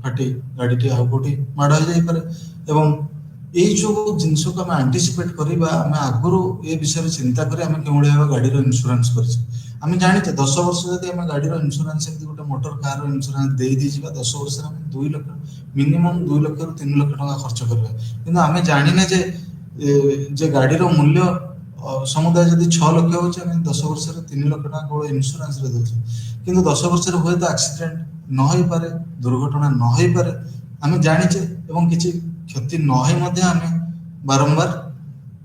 ଫାଟି ଗାଡ଼ିଟି ଆଉ କେଉଁଠି ମାଡ଼ ହେଇଯାଇପାରେ। ଏବଂ ଏଇ ସବୁ ଜିନିଷକୁ ଆମେ ଆଣ୍ଟିସିପେଟ୍ କରିବା, ଆମେ ଆଗରୁ ଏ ବିଷୟରେ ଚିନ୍ତା କରି ଆମେ କେଉଁଭଳି ଭାବେ ଗାଡ଼ିର ଇନ୍ସୁରାନ୍ସ କରିଛେ। ଆମେ ଜାଣିଛେ 10 ବର୍ଷ ଯଦି ଆମେ ଗାଡ଼ିର ଇନ୍ସୁରାନ୍ସ ଏମିତି ଗୋଟେ ମୋଟର କାର୍ର ଇନ୍ସୁରାନ୍ସ ଦେଇଯିବା, 10 ବର୍ଷରେ ଆମେ 2 ଲକ୍ଷ ମିନିମମ୍ 2 ଲକ୍ଷରୁ 3 ଲକ୍ଷ ଟଙ୍କା ଖର୍ଚ୍ଚ କରିବା। କିନ୍ତୁ ଆମେ ଜାଣିନେ ଯେ ଗାଡ଼ିର ମୂଲ୍ୟ ସମୁଦାୟ ଯଦି 6 ଲକ୍ଷ ହେଉଛି, ଆମେ 10 ବର୍ଷରେ 3 ଲକ୍ଷ ଟଙ୍କା କେବଳ ଇନ୍ସୁରାନ୍ସରେ ଦେଉଛେ। କିନ୍ତୁ 10 ବର୍ଷରେ ହୁଏତ ଆକ୍ସିଡେଣ୍ଟ ନ ହେଇପାରେ, ଦୁର୍ଘଟଣା ନ ହେଇପାରେ, ଆମେ ଜାଣିଛେ। ଏବଂ କିଛି କ୍ଷତି ନ ହେଇ ମଧ୍ୟ ଆମେ ବାରମ୍ବାର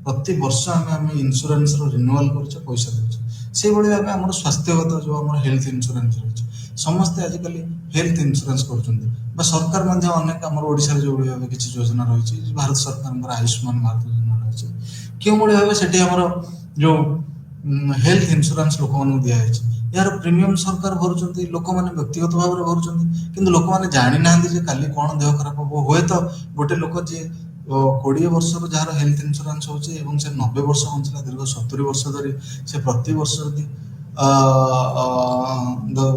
ପ୍ରତିବର୍ଷ ଆମେ ଇନ୍ସୁରାନ୍ସର ରିନ୍ୟୁଆଲ୍ କରୁଛେ, ପଇସା ଦେଉଛେ। ସେଇଭଳି ଭାବେ ଆମର ସ୍ୱାସ୍ଥ୍ୟଗତ ଯେଉଁ ଆମର ହେଲ୍ଥ ଇନ୍ସୁରାନ୍ସ ରହିଛି, ସମସ୍ତେ ଆଜିକାଲି ହେଲ୍ଥ ଇନ୍ସୁରାନ୍ସ କରୁଛନ୍ତି। ବା ସରକାର ମଧ୍ୟ ଅନେକ ଆମର ଓଡ଼ିଶାରେ ଯେଉଁଭଳି ଭାବେ କିଛି ଯୋଜନା ରହିଛି, ଭାରତ ସରକାରଙ୍କର ଆୟୁଷ୍ମାନ ଭାରତ ଯୋଜନା ରହିଛି, କେଉଁଭଳି ଭାବେ ସେଠି ଆମର ଯେଉଁ ହେଲ୍ଥ ଇନ୍ସୁରାନ୍ସ ଲୋକମାନଙ୍କୁ ଦିଆଯାଇଛି, ଏହାର ପ୍ରିମିୟମ୍ ସରକାର ଭରୁଛନ୍ତି, ଲୋକମାନେ ବ୍ୟକ୍ତିଗତ ଭାବରେ ଭରୁଛନ୍ତି। କିନ୍ତୁ ଲୋକମାନେ ଜାଣିନାହାନ୍ତି ଯେ କାଲି କ'ଣ ଦେହ ଖରାପ ହେବ। ହୁଏତ ଗୋଟେ ଲୋକ ଯିଏ 20 ବର୍ଷରୁ ଯାହାର ହେଲ୍ଥ ଇନ୍ସୁରାନ୍ସ ହେଉଛି ଏବଂ ସେ 90 ବର୍ଷ ବଞ୍ଚିଲା, ଦୀର୍ଘ 70 ବର୍ଷ ଧରି ସେ ପ୍ରତିବର୍ଷ ଯଦି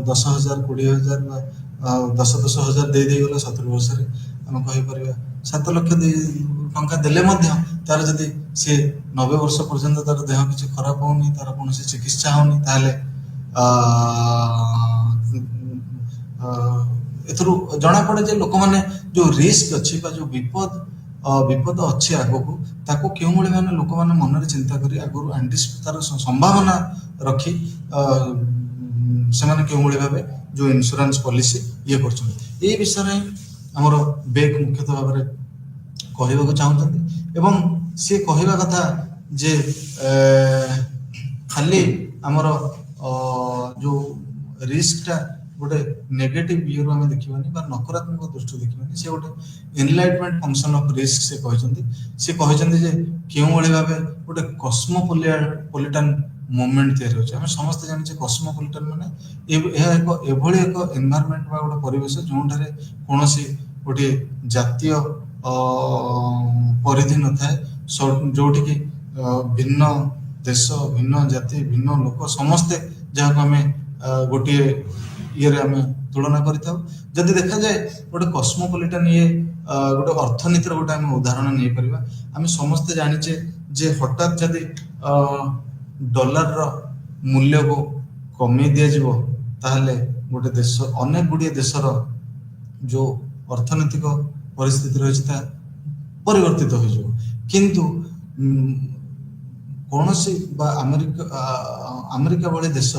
10,000, 20,000 ବା 10,000 ଦେଇଗଲା 70 ବର୍ଷରେ, ଆମେ କହିପାରିବା 7 ଲକ୍ଷ ଟଙ୍କା ଦେଲେ ମଧ୍ୟ ତାର ଯଦି ସେ 90 ବର୍ଷ ପର୍ଯ୍ୟନ୍ତ ତାର ଦେହ କିଛି ଖରାପ ହେଉନି, ତାର କୌଣସି ଚିକିତ୍ସା ହେଉନି, ତାହେଲେ ଏଥିରୁ ଜଣାପଡ଼େ ଯେ ଲୋକମାନେ ଯେଉଁ ରିସ୍କ ଅଛି ବା ଯେଉଁ ବିପଦ ଅଛି ଆଗକୁ, ତାକୁ କେଉଁଭଳି ଭାବେ ଲୋକମାନେ ମନରେ ଚିନ୍ତା କରି ଆଗରୁ ତାର ସମ୍ଭାବନା ରଖି ସେମାନେ କେଉଁଭଳି ଭାବେ ଯେଉଁ ଇନ୍ସୁରାନ୍ସ ପଲିସି କରୁଛନ୍ତି। ଏଇ ବିଷୟରେ ଆମର ବେକ୍ ମୁଖ୍ୟତଃ ଭାବରେ କହିବାକୁ ଚାହୁଁଛନ୍ତି। ଏବଂ ସିଏ କହିବା କଥା ଯେ ଖାଲି ଆମର ଯେଉଁ ରିସ୍କଟା ଗୋଟେ ନେଗେଟିଭ ଇଏରୁ ଆମେ ଦେଖିବାନି ବା ନକାରାତ୍ମକ ଦୃଷ୍ଟିରୁ ଦେଖିବାନି, ସେ ଗୋଟେ ଏନଲାଇଟମେଣ୍ଟ ଫଙ୍କସନ୍ ଅଫ୍ ରିସ୍କ ସେ କହିଛନ୍ତି ଯେ କେଉଁଭଳି ଭାବେ ଗୋଟେ କସ୍ମୋପଲିଟାନ୍ ମୁଭମେଣ୍ଟ ତିଆରି ହେଉଛି। ଆମେ ସମସ୍ତେ ଜାଣିଛେ କସ୍ମୋପଲିଟାନ୍ ମାନେ ଏହା ଏଭଳି ଏକ ଏନଭାରମେଣ୍ଟ ବା ଗୋଟେ ପରିବେଶ ଯେଉଁଠାରେ କୌଣସି ଗୋଟିଏ ଜାତୀୟ ପରିଧି ନଥାଏ, ଯେଉଁଠିକି ଭିନ୍ନ ଦେଶ, ଭିନ୍ନ ଜାତି, ଭିନ୍ନ ଲୋକ ସମସ୍ତେ ଯାହାକୁ ଆମେ ଗୋଟିଏ ଇଏରେ ଆମେ ତୁଳନା କରିଥାଉ। ଯଦି ଦେଖାଯାଏ ଗୋଟେ କସ୍ମୋପଲିଟାନ୍ ଗୋଟେ ଅର୍ଥନୀତିର ଗୋଟେ ଆମେ ଉଦାହରଣ ନେଇପାରିବା। ଆମେ ସମସ୍ତେ ଜାଣିଛେ ଯେ ହଠାତ୍ ଯଦି ଡଲାରର ମୂଲ୍ୟକୁ କମେଇ ଦିଆଯିବ, ତାହେଲେ ଗୋଟେ ଦେଶ, ଅନେକ ଗୁଡ଼ିଏ ଦେଶର ଯେଉଁ ଅର୍ଥନୈତିକ ପରିସ୍ଥିତି ରହିଛି ତାହା ପରିବର୍ତ୍ତିତ ହୋଇଯିବ। କିନ୍ତୁ କୌଣସି ବା ଆମେରିକା ଭଳି ଦେଶ,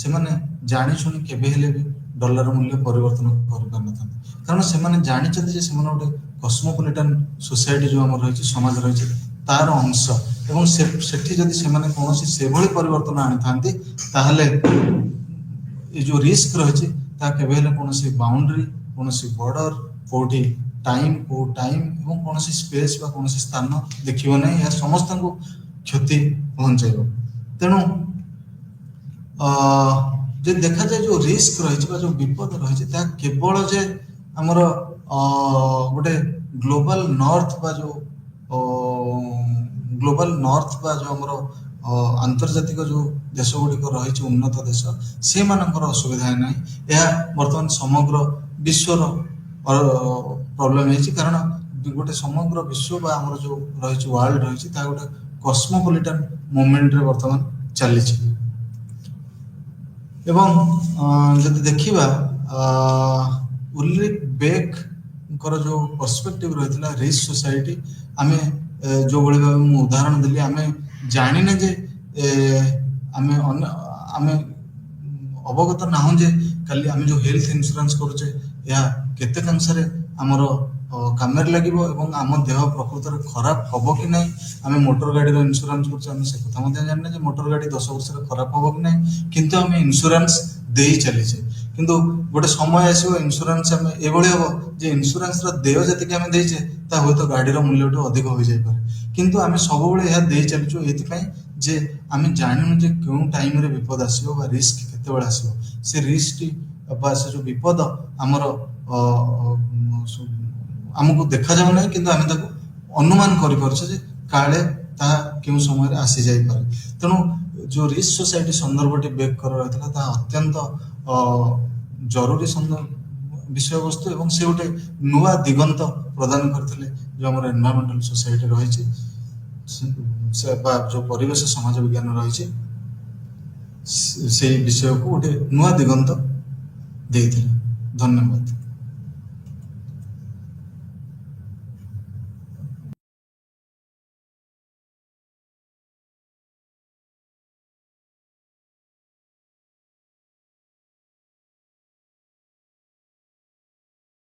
ସେମାନେ ଜାଣିଶୁଣି କେବେ ହେଲେ ବି ଡଲାର ମୂଲ୍ୟ ପରିବର୍ତ୍ତନ କରିପାରିନଥାନ୍ତି। କାରଣ ସେମାନେ ଜାଣିଛନ୍ତି ଯେ ସେମାନେ ଗୋଟେ କସ୍ମୋପଲିଟାନ୍ ସୋସାଇଟି ଯେଉଁ ଆମର ରହିଛି ସମାଜ ରହିଛି ତାର ଅଂଶ ଏବଂ ସେଠି ଯଦି ସେମାନେ କୌଣସି ସେଭଳି ପରିବର୍ତ୍ତନ ଆଣିଥାନ୍ତି ତାହେଲେ ଏ ଯେଉଁ ରିସ୍କ ରହିଛି ତାହା କେବେ ହେଲେ କୌଣସି ବାଉଣ୍ଡରୀ କୌଣସି ବର୍ଡର କୋଉଠି ଟାଇମ୍ ଏବଂ କୌଣସି ସ୍ପେସ୍ ବା କୌଣସି ସ୍ଥାନ ଦେଖିବ ନାହିଁ ଏହା ସମସ୍ତଙ୍କୁ କ୍ଷତି ପହଞ୍ଚାଇବ ତେଣୁ ଯେ ଦେଖାଯାଏ ଯେଉଁ ରିସ୍କ ରହିଛି ବା ଯେଉଁ ବିପଦ ରହିଛି ତାହା କେବଳ ଯେ ଆମର ଗୋଟେ ଗ୍ଲୋବାଲ ନର୍ଥ ବା ଯେଉଁ ଆମର ଆନ୍ତର୍ଜାତିକ ଯେଉଁ ଦେଶ ଗୁଡ଼ିକ ରହିଛି ଉନ୍ନତ ଦେଶ ସେମାନଙ୍କର ଅସୁବିଧା ନାହିଁ ଏହା ବର୍ତ୍ତମାନ ସମଗ୍ର ବିଶ୍ୱର ପ୍ରୋବ୍ଲେମ ହେଇଛି କାରଣ ଗୋଟେ ସମଗ୍ର ବିଶ୍ୱ ବା ଆମର ଯେଉଁ ରହିଛି ୱାର୍ଲଡ ରହିଛି ତାହା ଗୋଟେ କସ୍ମୋପଲିଟାନ୍ ମୁଭମେଣ୍ଟରେ ବର୍ତ୍ତମାନ ଚାଲିଛି ଏବଂ ଯଦି ଦେଖିବା ଉଲରିକ୍ ବେକ୍ଙ୍କର ଯେଉଁ ପର୍ସପେକ୍ଟିଭ ରହିଥିଲା ରିଚ୍ ସୋସାଇଟି ଆମେ ଯେଉଁଭଳି ଭାବେ ମୁଁ ଉଦାହରଣ ଦେଲି ଆମେ ଜାଣିନେ ଯେ ଆମେ ଅବଗତ ନାହୁଁ ଯେ କାଲି ଆମେ ଯେଉଁ ହେଲ୍ଥ ଇନ୍ସୁରାନ୍ସ କରୁଛେ ଏହା କେତେକାଂଶରେ ଆମର କାମରେ ଲାଗିବ ଏବଂ ଆମ ଦେହ ପ୍ରକୃତରେ ଖରାପ ହବ କି ନାହିଁ ଆମେ ମୋଟର ଗାଡ଼ିର ଇନ୍ସୁରାନ୍ସ କରୁଛେ ଆମେ ସେ କଥା ମଧ୍ୟ ଜାଣିନେ ଯେ ମୋଟର ଗାଡ଼ି 10 ବର୍ଷରେ ଖରାପ ହବ କି ନାହିଁ କିନ୍ତୁ ଆମେ ଇନ୍ସୁରାନ୍ସ ଦେଇ ଚାଲିଛେ କିନ୍ତୁ ଗୋଟେ ସମୟ ଆସିବ ଇନ୍ସୁରାନ୍ସ ଆମେ ଏଭଳି ହବ ଯେ ଇନ୍ସୁରାନ୍ସର ଦେୟ ଯେତିକି ଆମେ ଦେଇଛେ ତା ହୁଏତ ଗାଡ଼ିର ମୂଲ୍ୟଠୁ ଅଧିକ ହୋଇଯାଇପାରେ କିନ୍ତୁ ଆମେ ସବୁବେଳେ ଏହା ଦେଇ ଚାଲିଛୁ ଏଇଥିପାଇଁ ଯେ ଆମେ ଜାଣିନୁ ଯେ କେଉଁ ଟାଇମରେ ବିପଦ ଆସିବ ବା ରିସ୍କ କେତେବେଳେ ଆସିବ ସେ ରିସ୍କଟି ବା ସେ ଯେଉଁ ବିପଦ ଆମର ଆମକୁ ଦେଖାଯାଉ ନାହିଁ କିନ୍ତୁ ଆମେ ତାକୁ ଅନୁମାନ କରିପାରୁଛେ ଯେ କାଳେ ତାହା କେଉଁ ସମୟରେ ଆସିଯାଇପାରେ ତେଣୁ ଯେଉଁ ରିଚ୍ ସୋସାଇଟି ସନ୍ଦର୍ଭଟି ବେକର ରହିଥିଲା ତାହା ଅତ୍ୟନ୍ତ ଜରୁରୀ ବିଷୟବସ୍ତୁ ଏବଂ ସେ ଗୋଟେ ନୂଆ ଦିଗନ୍ତ ପ୍ରଦାନ କରିଥିଲେ ଯେଉଁ ଆମର ଏନଭାୟରମେଣ୍ଟାଲ ସୋସାଇଟି ରହିଛି ବା ଯେଉଁ ପରିବେଶ ସମାଜ ବିଜ୍ଞାନ ରହିଛି ସେଇ ବିଷୟକୁ ଗୋଟେ ନୂଆ ଦିଗନ୍ତ ଦେଇଥିଲେ ଧନ୍ୟବାଦ।